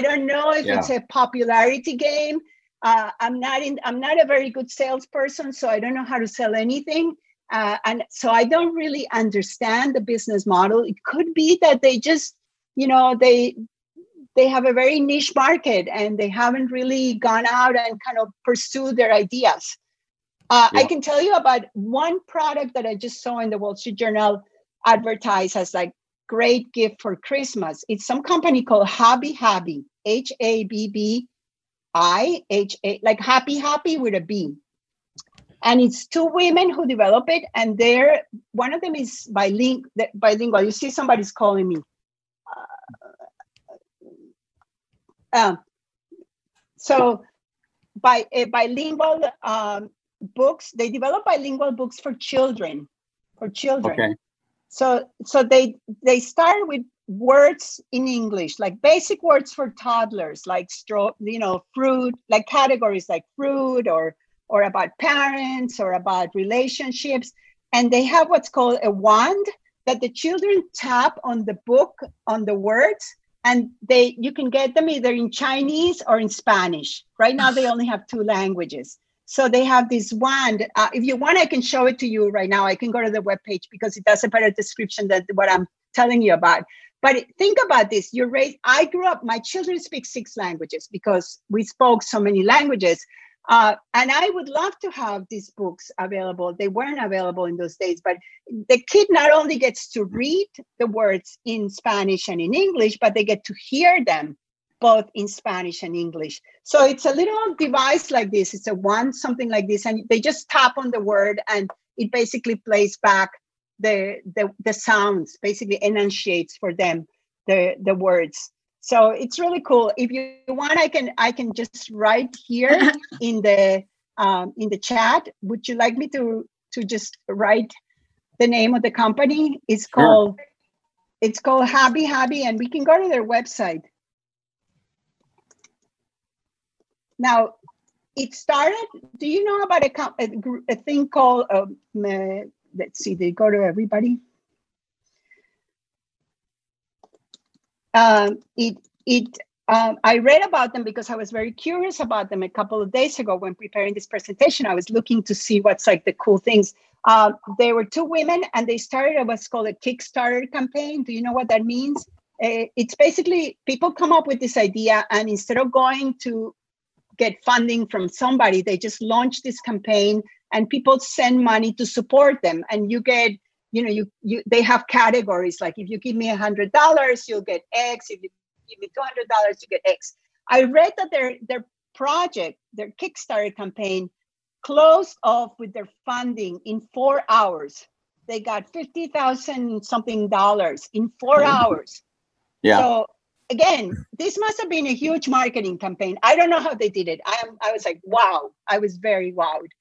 don't know if it's a popularity game. I'm not a very good salesperson, so I don't know how to sell anything. And so I don't really understand the business model. It could be that they just, you know, they have a very niche market and they haven't really gone out and kind of pursued their ideas. I can tell you about one product that I just saw in the Wall Street Journal advertised as like great gift for Christmas. It's some company called Hobby Happy, HABBI, like happy with a B. And it's two women who develop it, and one of them is bilingual. You see, somebody's calling me. So bilingual books, they develop bilingual books for children. Okay. So they start with words in English, like basic words for toddlers, like fruit, like categories like fruit or about parents or about relationships. And they have what's called a wand that the children tap on the book, on the words, and you can get them either in Chinese or in Spanish. Right now, they only have two languages. So they have this wand. If you want, I can show it to you right now. I can go to the webpage because it does a better description than what I'm telling you about. But think about this. You're raised, I grew up, my children speak 6 languages because we spoke so many languages. And I would love to have these books available. They weren't available in those days, but the kid not only gets to read the words in Spanish and in English, but they get to hear them both in Spanish and English. So it's a little device like this. It's a wand, something like this. And they just tap on the word and it basically plays back the sounds, basically enunciates for them the words. So it's really cool. If you want, I can just write here in the chat. Would you like me to just write the name of the company? It's called Happy, and we can go to their website. Now, it started. Do you know about a thing called? Let's see. They go to everybody. I read about them because I was very curious about them a couple of days ago when preparing this presentation. I was looking to see what's like the cool things. There were 2 women and they started what's called a Kickstarter campaign. Do you know what that means? It's basically people come up with this idea and instead of going to get funding from somebody, they just launch this campaign and people send money to support them. And you get, they have categories like if you give me $100, you'll get X. If you give me $200, you get X. I read that their project, their Kickstarter campaign, closed off with their funding in 4 hours. They got $50,000 something in 4 hours. Yeah. So again, this must have been a huge marketing campaign. I don't know how they did it. I was like, wow. I was very wowed.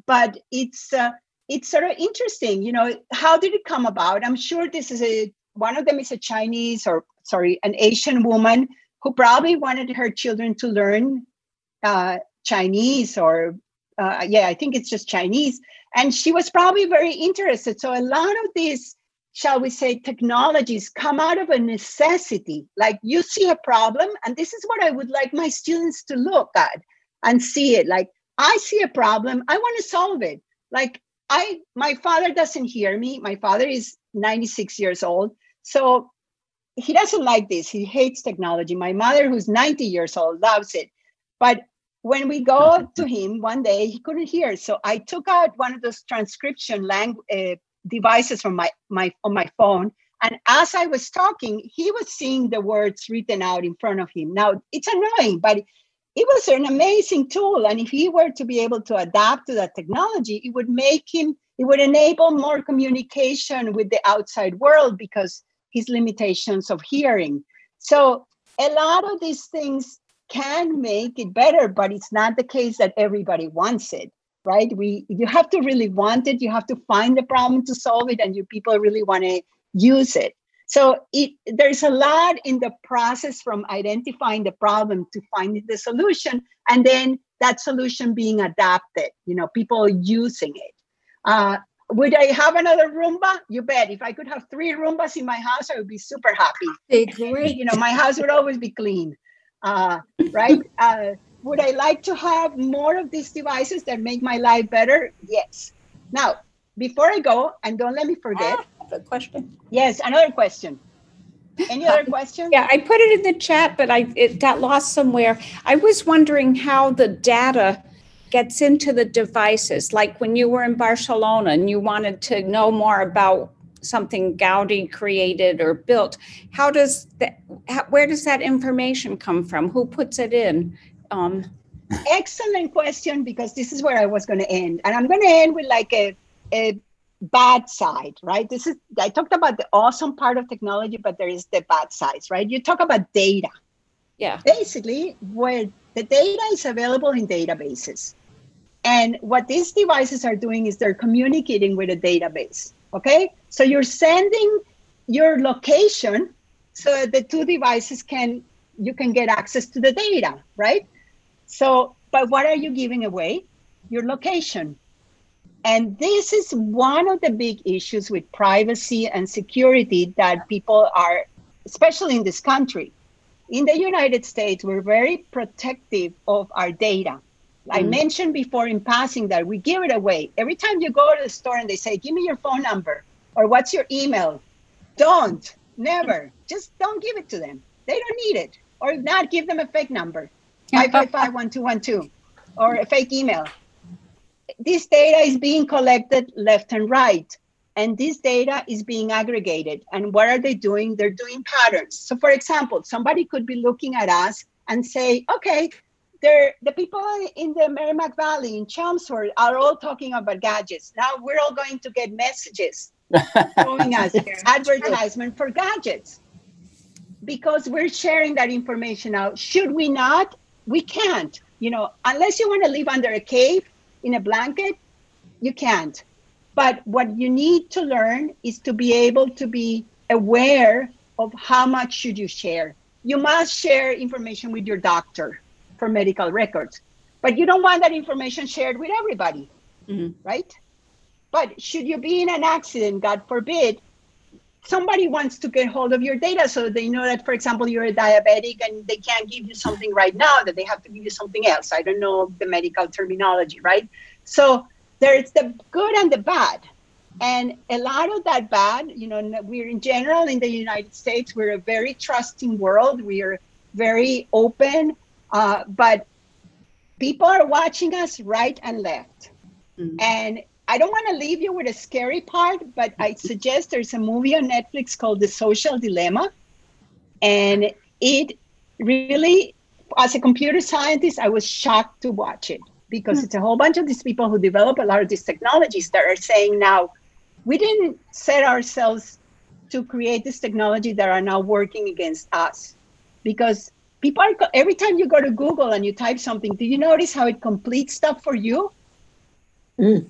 But it's sort of interesting, how did it come about? I'm sure this is one of them is an Asian woman who probably wanted her children to learn Chinese or, I think it's just Chinese. And she was probably very interested. So a lot of these, shall we say, technologies come out of a necessity. Like you see a problem, and this is what I would like my students to look at and see it. Like, I see a problem, I want to solve it. Like my father doesn't hear me. My father is 96 years old. So he doesn't like this. He hates technology. My mother, who's 90 years old, loves it. But when we go to him one day, he couldn't hear. So I took out one of those transcription devices from on my phone. And as I was talking, he was seeing the words written out in front of him. Now, it's annoying, but it was an amazing tool. And if he were to be able to adapt to that technology, it would enable more communication with the outside world because his limitations of hearing. So a lot of these things can make it better, but it's not the case that everybody wants it, right? You have to really want it. You have to find the problem to solve it, and people really want to use it. So there's a lot in the process from identifying the problem to finding the solution, and then that solution being adapted, people using it. Would I have another Roomba? You bet. If I could have 3 Roombas in my house, I would be super happy. Hey, great. My house would always be clean, right? Would I like to have more of these devices that make my life better? Yes. Now, before I go, and don't let me forget. I have a question. Yes, another question. Any other questions? Yeah, I put it in the chat, but it got lost somewhere. I was wondering how the data gets into the devices. Like when you were in Barcelona and you wanted to know more about something Gaudi created or built, where does that information come from? Who puts it in? Excellent question, because this is where I was going to end. And I'm going to end with like a bad side, right? I talked about the awesome part of technology, but there is the bad sides, right? You talk about data. Yeah. Basically, where the data is available in databases. And what these devices are doing is they're communicating with a database, okay? So you're sending your location so the 2 devices you can get access to the data, right? So, but what are you giving away? Your location. And this is one of the big issues with privacy and security that people are, especially in this country. In the United States, we're very protective of our data. I mentioned before in passing that we give it away. Every time you go to the store and they say, give me your phone number or what's your email, don't, never, just don't give it to them. They don't need it. Or if not, give them a fake number, 555-1212, or a fake email. This data is being collected left and right. And this data is being aggregated. And what are they doing? They're doing patterns. So for example, somebody could be looking at us and say, okay, the people in the Merrimack Valley in Chelmsford are all talking about gadgets. Now we're all going to get messages showing us advertisement for gadgets because we're sharing that information out. Should we not? We can't. You know, unless you want to live under a cave in a blanket, you can't. But what you need to learn is to be able to be aware of how much should you share. You must share information with your doctor for medical records, but you don't want that information shared with everybody, right? But should you be in an accident, God forbid, somebody wants to get hold of your data so they know that, for example, you're a diabetic and they can't give you something right now, that they have to give you something else. I don't know the medical terminology, right? So there's the good and the bad. And a lot of that bad, you know, we're in general in the United States, we're a very trusting world. We are very open. But people are watching us right and left. And I don't want to leave you with a scary part, but I suggest there's a movie on Netflix called The Social Dilemma. And it really, as a computer scientist, I was shocked to watch it because it's a whole bunch of these people who develop a lot of these technologies that are saying now, we didn't set ourselves to create this technology that are now working against us. Because people are, every time you go to Google and you type something, do you notice how it completes stuff for you?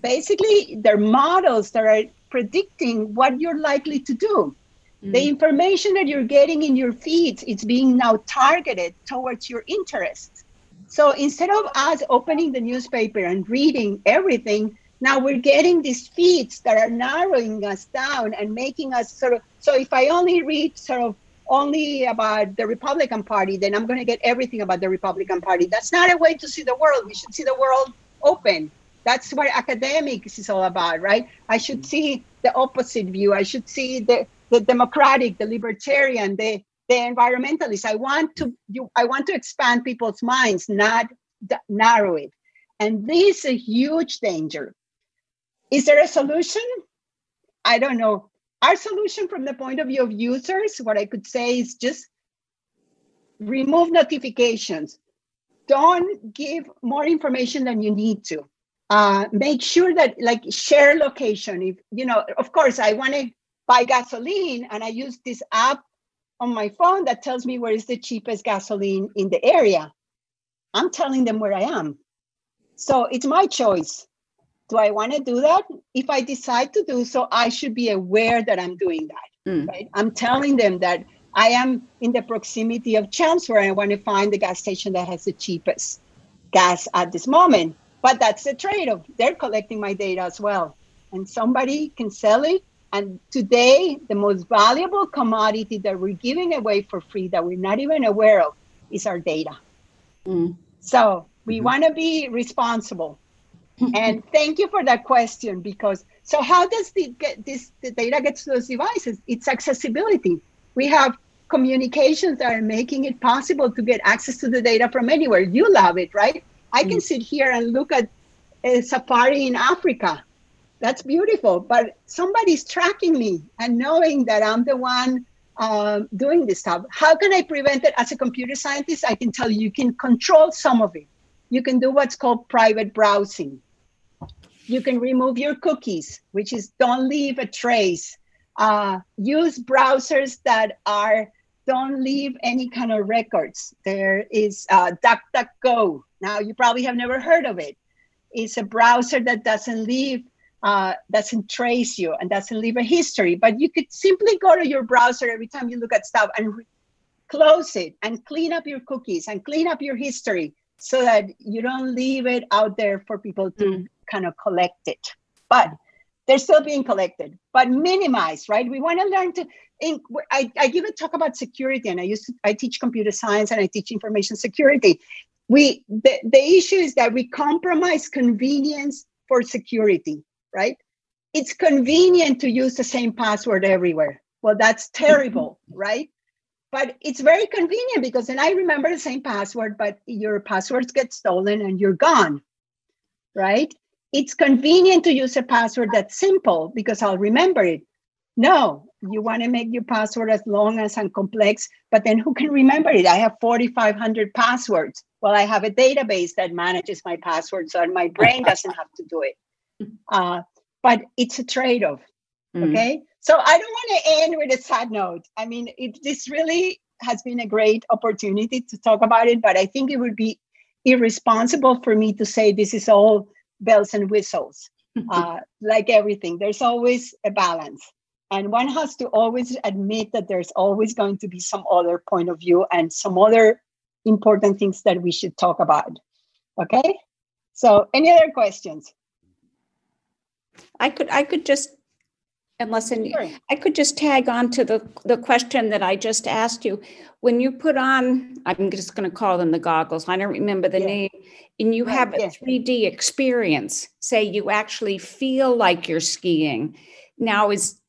Basically, they're models that are predicting what you're likely to do. The information that you're getting in your feeds, it's being now targeted towards your interests. So instead of us opening the newspaper and reading everything, now we're getting these feeds that are narrowing us down and making us sort of, so if I only read sort of only about the Republican Party, then I'm going to get everything about the Republican Party. That's not a way to see the world. We should see the world open. That's what academics is all about, right? I should see the opposite view. I should see the democratic, the libertarian, the environmentalist. I want to expand people's minds, not narrow it. And this is a huge danger. Is there a solution? I don't know. Our solution from the point of view of users, what I could say is just remove notifications. Don't give more information than you need to. Make sure that, like, share location. If, you know, of course, I want to buy gasoline and I use this app on my phone that tells me where is the cheapest gasoline in the area. I'm telling them where I am. So it's my choice. Do I want to do that? If I decide to do so, I should be aware that I'm doing that, right? I'm telling them that I am in the proximity of Chelmsford and I want to find the gas station that has the cheapest gas at this moment. But that's the trade-off. They're collecting my data as well. And somebody can sell it. And today, the most valuable commodity that we're giving away for free that we're not even aware of is our data. So we want to be responsible. And thank you for that question, because so how does the data get to those devices? It's accessibility. We have communications that are making it possible to get access to the data from anywhere. You love it, right? I can sit here and look at a safari in Africa. That's beautiful, but somebody's tracking me and knowing that I'm the one doing this stuff. How can I prevent it? As a computer scientist, I can tell you, you can control some of it. You can do what's called private browsing. You can remove your cookies, which is don't leave a trace. Use browsers that don't leave any kind of records. There is DuckDuckGo. Now, you probably have never heard of it. It's a browser that doesn't trace you and doesn't leave a history. But you could simply go to your browser every time you look at stuff and close it and clean up your cookies and clean up your history so that you don't leave it out there for people to kind of collect it. But they're still being collected, but minimize, right? We want to learn to, I give a talk about security, and I teach computer science and I teach information security. the issue is that we compromise convenience for security, right? It's convenient to use the same password everywhere. Well, that's terrible, right? But it's very convenient because then I remember the same password, but your passwords get stolen and you're gone, right? It's convenient to use a password that's simple because I'll remember it. No, you want to make your password as long as and complex, but then who can remember it? I have 4,500 passwords. Well, I have a database that manages my passwords, so my brain doesn't have to do it. But it's a trade-off, okay? So I don't want to end with a sad note. I mean, this really has been a great opportunity to talk about it, but I think it would be irresponsible for me to say this is all bells and whistles. Like everything, there's always a balance. And one has to always admit that there's always going to be some other point of view and some other important things that we should talk about. Okay? So any other questions? I could just, Sure. I could just tag on to the question that I just asked you. When you put on, I'm just going to call them the goggles, I don't remember the name, and you have a 3D experience, say you actually feel like you're skiing. Now, is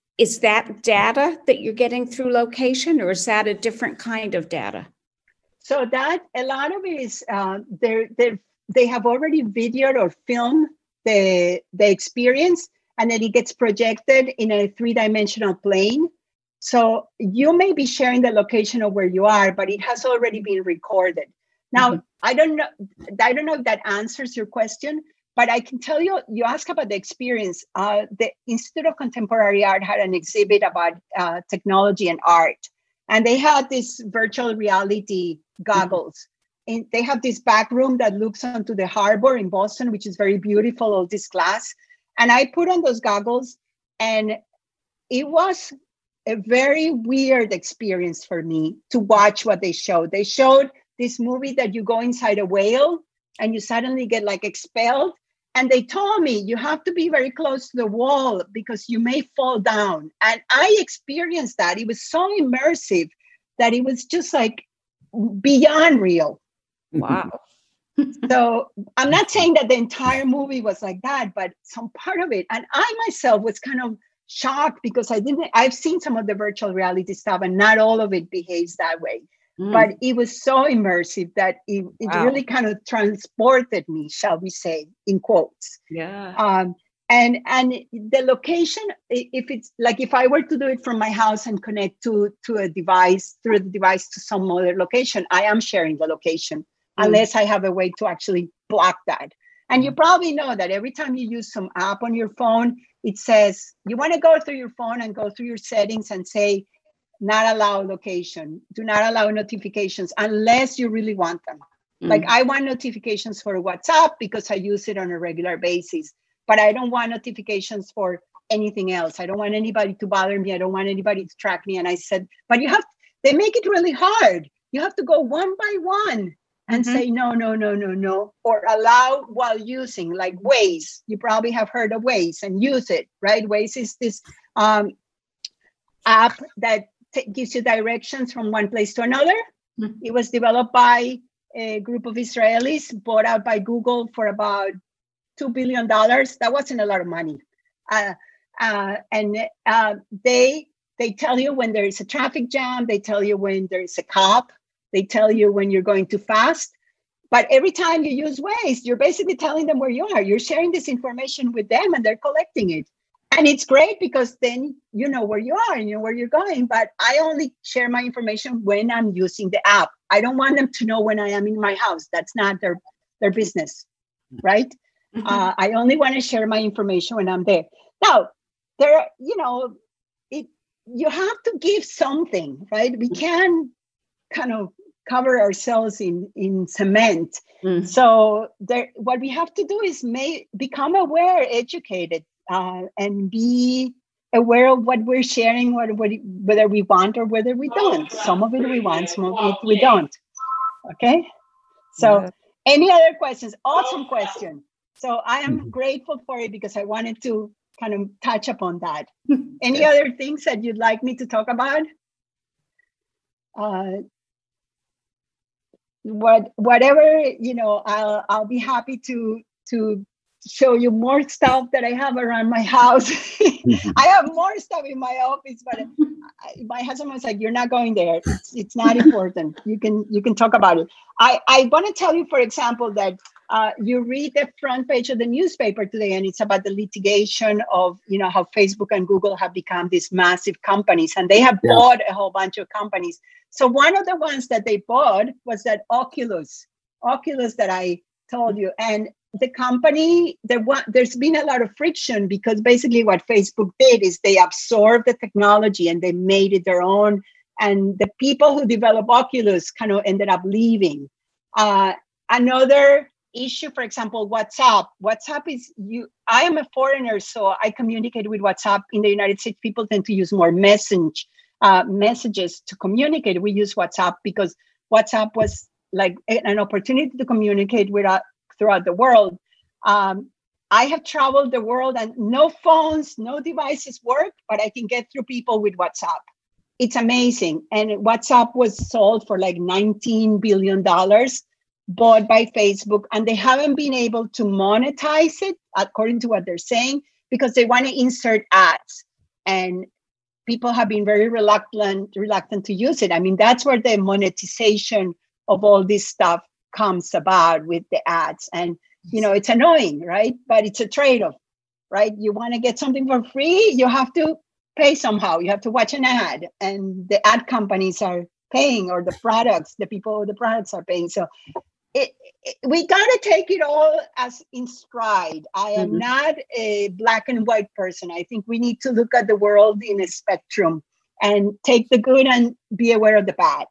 that data that you're getting through location, or is that a different kind of data? So that a lot of it is they have already videoed or filmed the experience, and then it gets projected in a 3-dimensional plane. So you may be sharing the location of where you are, but it has already been recorded. Now, I don't know if that answers your question, but I can tell you, you asked about the experience. The Institute of Contemporary Art had an exhibit about technology and art, and they had this virtual reality goggles. And they have this back room that looks onto the harbor in Boston, which is very beautiful, all this glass. And I put on those goggles, and it was a very weird experience for me to watch what they showed. They showed this movie that you go inside a whale and you suddenly get like expelled. And they told me you have to be very close to the wall because you may fall down. And I experienced that. It was so immersive that it was just like beyond real. Wow. So I'm not saying that the entire movie was like that, but some part of it. And I myself was kind of shocked because I've seen some of the virtual reality stuff and not all of it behaves that way. But it was so immersive that it really kind of transported me, shall we say, in quotes. Yeah. And the location, if I were to do it from my house and connect to a device, through the device to some other location, I am sharing the location, unless I have a way to actually block that. And you probably know that every time you use some app on your phone, it says, you want to go through your phone and go through your settings and say, not allow location, do not allow notifications unless you really want them. Like I want notifications for WhatsApp because I use it on a regular basis, but I don't want notifications for anything else. I don't want anybody to bother me. I don't want anybody to track me. And I said, but they make it really hard. You have to go one by one and say, no, or allow while using, like Waze. You probably have heard of Waze and use it, right? Waze is this app that gives you directions from one place to another. It was developed by a group of Israelis, bought out by Google for about $2 billion. That wasn't a lot of money. They tell you when there is a traffic jam. They tell you when there is a cop. They tell you when you're going too fast. But every time you use Waze, you're basically telling them where you are. You're sharing this information with them and they're collecting it. And it's great because then you know where you are and you know where you're going. But I only share my information when I'm using the app. I don't want them to know when I am in my house. That's not their business, right? I only want to share my information when I'm there. Now, you have to give something, right? We can kind of cover ourselves in cement. So what we have to do is become aware, educated, and be aware of what we're sharing, whether we want or whether we don't. Some of it we want, some of it we don't. Okay? So any other questions? Awesome question. So I am grateful for it because I wanted to kind of touch upon that. Any other things that you'd like me to talk about? whatever, I'll be happy to show you more stuff that I have around my house. I have more stuff in my office, but my husband was like, "You're not going there. It's not important. You can talk about it." I want to tell you, for example, that you read the front page of the newspaper today, and it's about the litigation of how Facebook and Google have become these massive companies, and they have bought a whole bunch of companies. So one of the ones that they bought was that Oculus that I told you, and the company, there's been a lot of friction because basically what Facebook did is they absorbed the technology and they made it their own. And the people who developed Oculus kind of ended up leaving. Another issue, for example, WhatsApp. WhatsApp is I am a foreigner, so I communicate with WhatsApp. In the United States, people tend to use more messages to communicate. We use WhatsApp because WhatsApp was like an opportunity to communicate with throughout the world. I have traveled the world and no phones, no devices work, but I can get through people with WhatsApp. It's amazing. And WhatsApp was sold for like $19 billion, bought by Facebook, and they haven't been able to monetize it according to what they're saying because they want to insert ads. And people have been very reluctant to use it. I mean, that's where the monetization of all this stuff comes about with the ads. And it's annoying, right? But it's a trade-off, right? You want to get something for free, you have to pay somehow. You have to watch an ad, and the ad companies are paying, or the people with the products are paying. So we got to take it all as in stride. I am not a black and white person. I think we need to look at the world in a spectrum and take the good and be aware of the bad.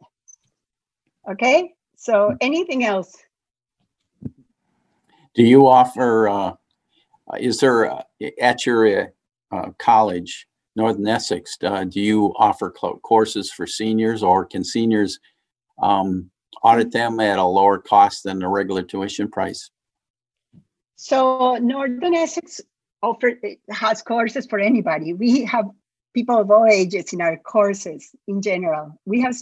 Okay? So anything else? Do you offer, is there at your college, Northern Essex, do you offer courses for seniors, or can seniors audit them at a lower cost than the regular tuition price? So Northern Essex has courses for anybody. We have people of all ages in our courses in general. We have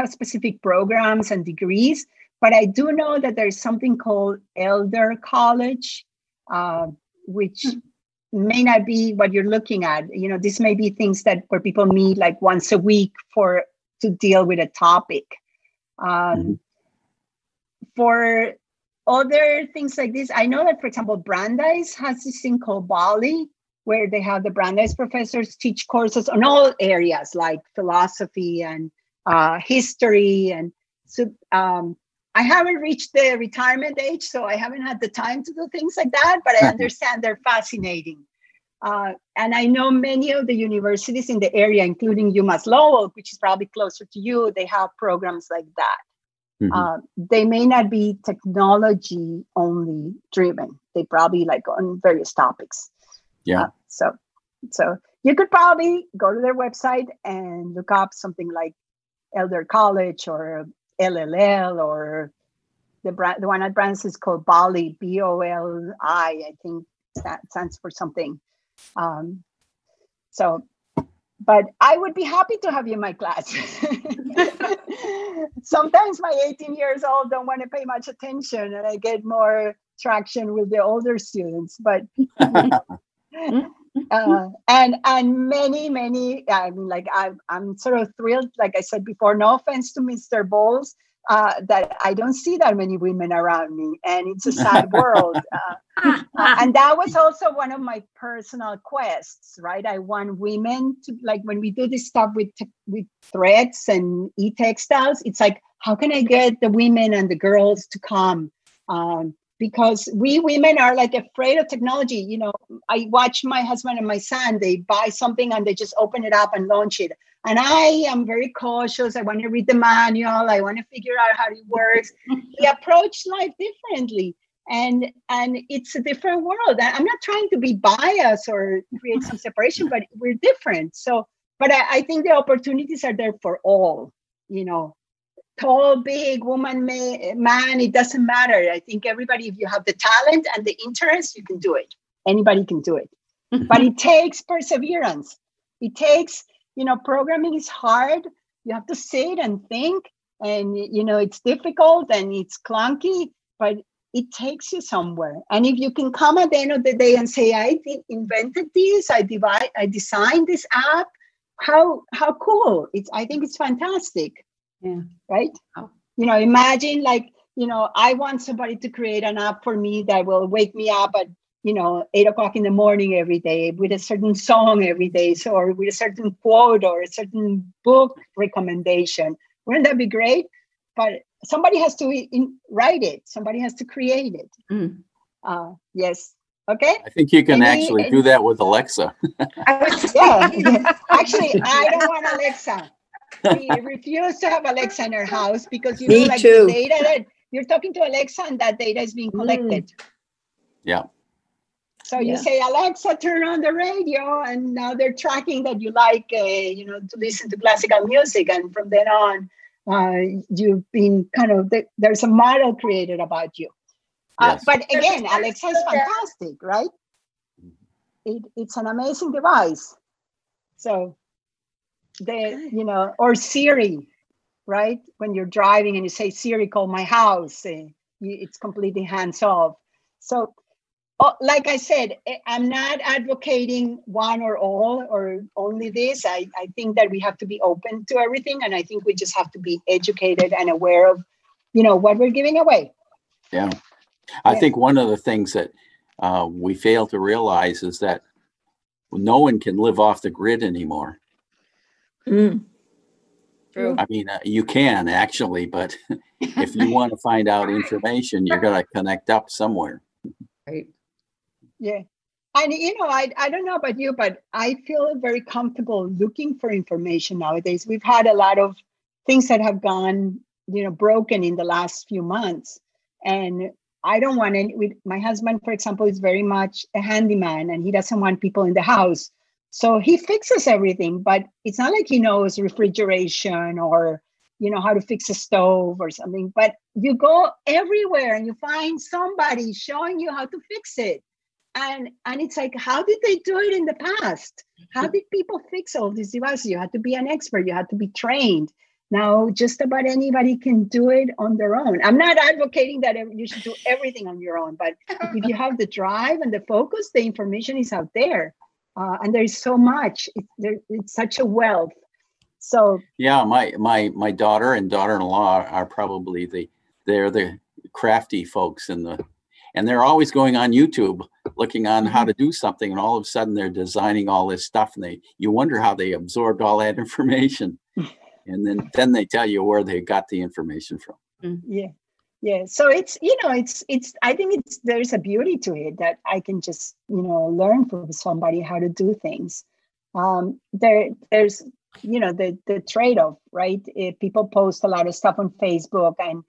specific programs and degrees, but I do know that there's something called Elder College, which may not be what you're looking at. This may be things where people meet like once a week to deal with a topic. For other things like this, I know that, for example, Brandeis has this thing called Bali, where they have the Brandeis professors teach courses on all areas like philosophy and history. And so I haven't reached the retirement age, so I haven't had the time to do things like that, but I understand they're fascinating. And I know many of the universities in the area, including UMass Lowell, which is probably closer to you, they have programs like that. They may not be technology only driven. They probably like on various topics. Yeah. So you could probably go to their website and look up something like Elder College or LLL, or the one at Brandeis is called Boli, BOLI. I think that stands for something. But I would be happy to have you in my class. Sometimes my 18 years old don't want to pay much attention, and I get more traction with the older students. But and many. I mean, like I'm sort of thrilled. Like I said before, no offense to Mr. Bowles, that I don't see that many women around me, and it's a sad world. And that was also one of my personal quests, right? I want women to, like, when we do this stuff with threads and e-textiles, it's like, how can I get the women and the girls to come? Because we women are like afraid of technology. I watch my husband and my son, they buy something and they just open it up and launch it. And I am very cautious. I want to read the manual. I want to figure out how it works. We approach life differently. And it's a different world. I'm not trying to be biased or create some separation, but we're different. So, but I think the opportunities are there for all, tall, big, woman, man, it doesn't matter. I think everybody, if you have the talent and the interest, you can do it. Anybody can do it. But it takes perseverance. It takes, programming is hard. You have to sit and think. and it's difficult and it's clunky, but it takes you somewhere. And if you can come at the end of the day and say, I invented this, I designed this app, how cool. I think it's fantastic. Yeah. Right? Oh. Imagine I want somebody to create an app for me that will wake me up at 8:00 in the morning every day with a certain song every day, or with a certain quote or a certain book recommendation. Wouldn't that be great? But somebody has to write it. Somebody has to create it. Mm. Yes. Okay. I think you can actually do that with Alexa. Yeah. Actually, I don't want Alexa. We refuse to have Alexa in our house because Me the too. data that you're talking to Alexa and that data is being collected. Yeah. So you say, Alexa, turn on the radio, and now they're tracking that you like, to listen to classical music, and from then on, you've been there's a model created about you. Yes. But again, Alexa is fantastic, right? It's an amazing device. So or Siri, right? When you're driving and you say, Siri, call my house, it's completely hands off. So, like I said, I'm not advocating one or all or only this. I think that we have to be open to everything. And I think we just have to be educated and aware of, what we're giving away. Yeah. I think one of the things that we fail to realize is that no one can live off the grid anymore. Mm. True. I mean, you can actually, but if you want to find out information, you're going to connect up somewhere. Right. Yeah. And, I don't know about you, but I feel very comfortable looking for information nowadays. We've had a lot of things that have gone, broken in the last few months. And I don't want my husband, for example, is very much a handyman, and he doesn't want people in the house. So he fixes everything, but it's not like he knows refrigeration or, how to fix a stove or something. But you go everywhere and you find somebody showing you how to fix it. And it's like, how did they do it in the past? How did people fix all these devices? You had to be an expert. You had to be trained. Now, just about anybody can do it on their own. I'm not advocating that you should do everything on your own, but if you have the drive and the focus, the information is out there. And there's so much. It's such a wealth. So yeah, my daughter and daughter-in-law are probably they're the crafty folks and they're always going on YouTube looking on how to do something, and all of a sudden they're designing all this stuff, and you wonder how they absorbed all that information. And then they tell you where they got the information from. Yeah. Yeah. So it's I think there's a beauty to it that I can just, learn from somebody how to do things. There's, the trade-off, right? People post a lot of stuff on Facebook, and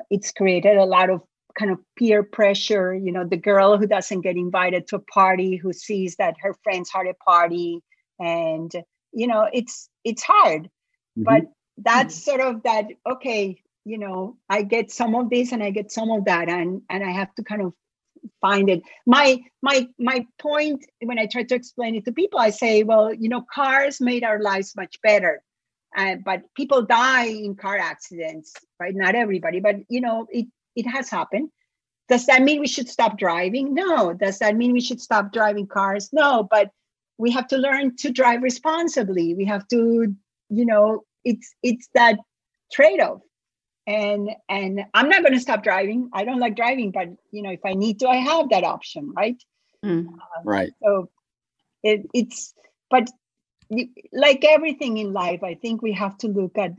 it's created a lot of kind of peer pressure. The girl who doesn't get invited to a party, who sees that her friends had a party, and, it's hard. Mm-hmm. But that's sort of that, okay, I get some of this and I get some of that, and I have to kind of find it. My point when I try to explain it to people, I say, well, cars made our lives much better, but people die in car accidents, right? Not everybody, but it has happened. Does that mean we should stop driving? No. Does that mean we should stop driving cars? No. But we have to learn to drive responsibly. We have to, it's that trade-off. And I'm not going to stop driving. I don't like driving, but if I need to, I have that option, right? Right. So but like everything in life, I think we have to look at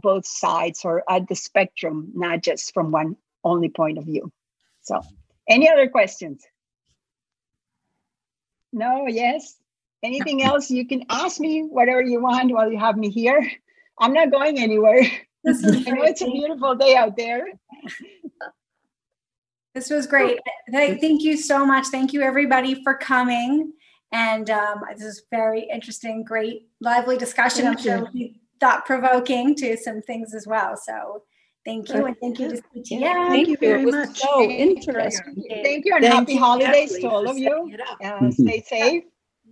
both sides, or at the spectrum, not just from one only point of view. So, any other questions? No? Yes? Anything else? You can ask me whatever you want while you have me here. I'm not going anywhere. I know it's a beautiful day out there. This was great. Thank you so much. Thank you, everybody, for coming. And this is very interesting, great, lively discussion. I'm sure it'll be thought-provoking to some things as well. So thank you, and thank you to CTM. Thank you very much. So interesting. Thank you, and happy holidays to all of you. Stay safe.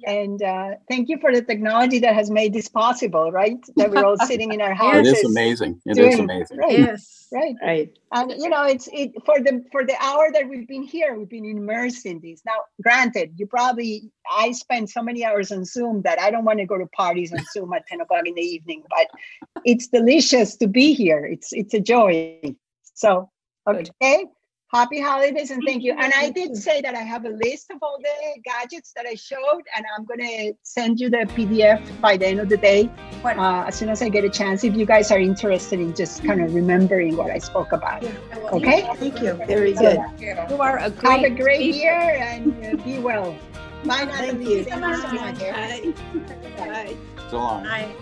And thank you for the technology that has made this possible, right? That we're all sitting in our It houses. is amazing. It is doing- amazing. Right, Yes. right. Right. And it's for the hour that we've been here, we've been immersed in this. Now, granted, I spend so many hours on Zoom that I don't want to go to parties on Zoom at 10 o'clock in the evening, but it's delicious to be here. It's a joy. So, okay. Happy holidays and thank you. And I did say that I have a list of all the gadgets that I showed, and I'm going to send you the PDF by the end of the day as soon as I get a chance, if you guys are interested in just kind of remembering what I spoke about. Okay? Thank you. Very good. You are a Have great a great speaker. year and be well. Bye, Natalie. you. Thank you so much. So long. Bye.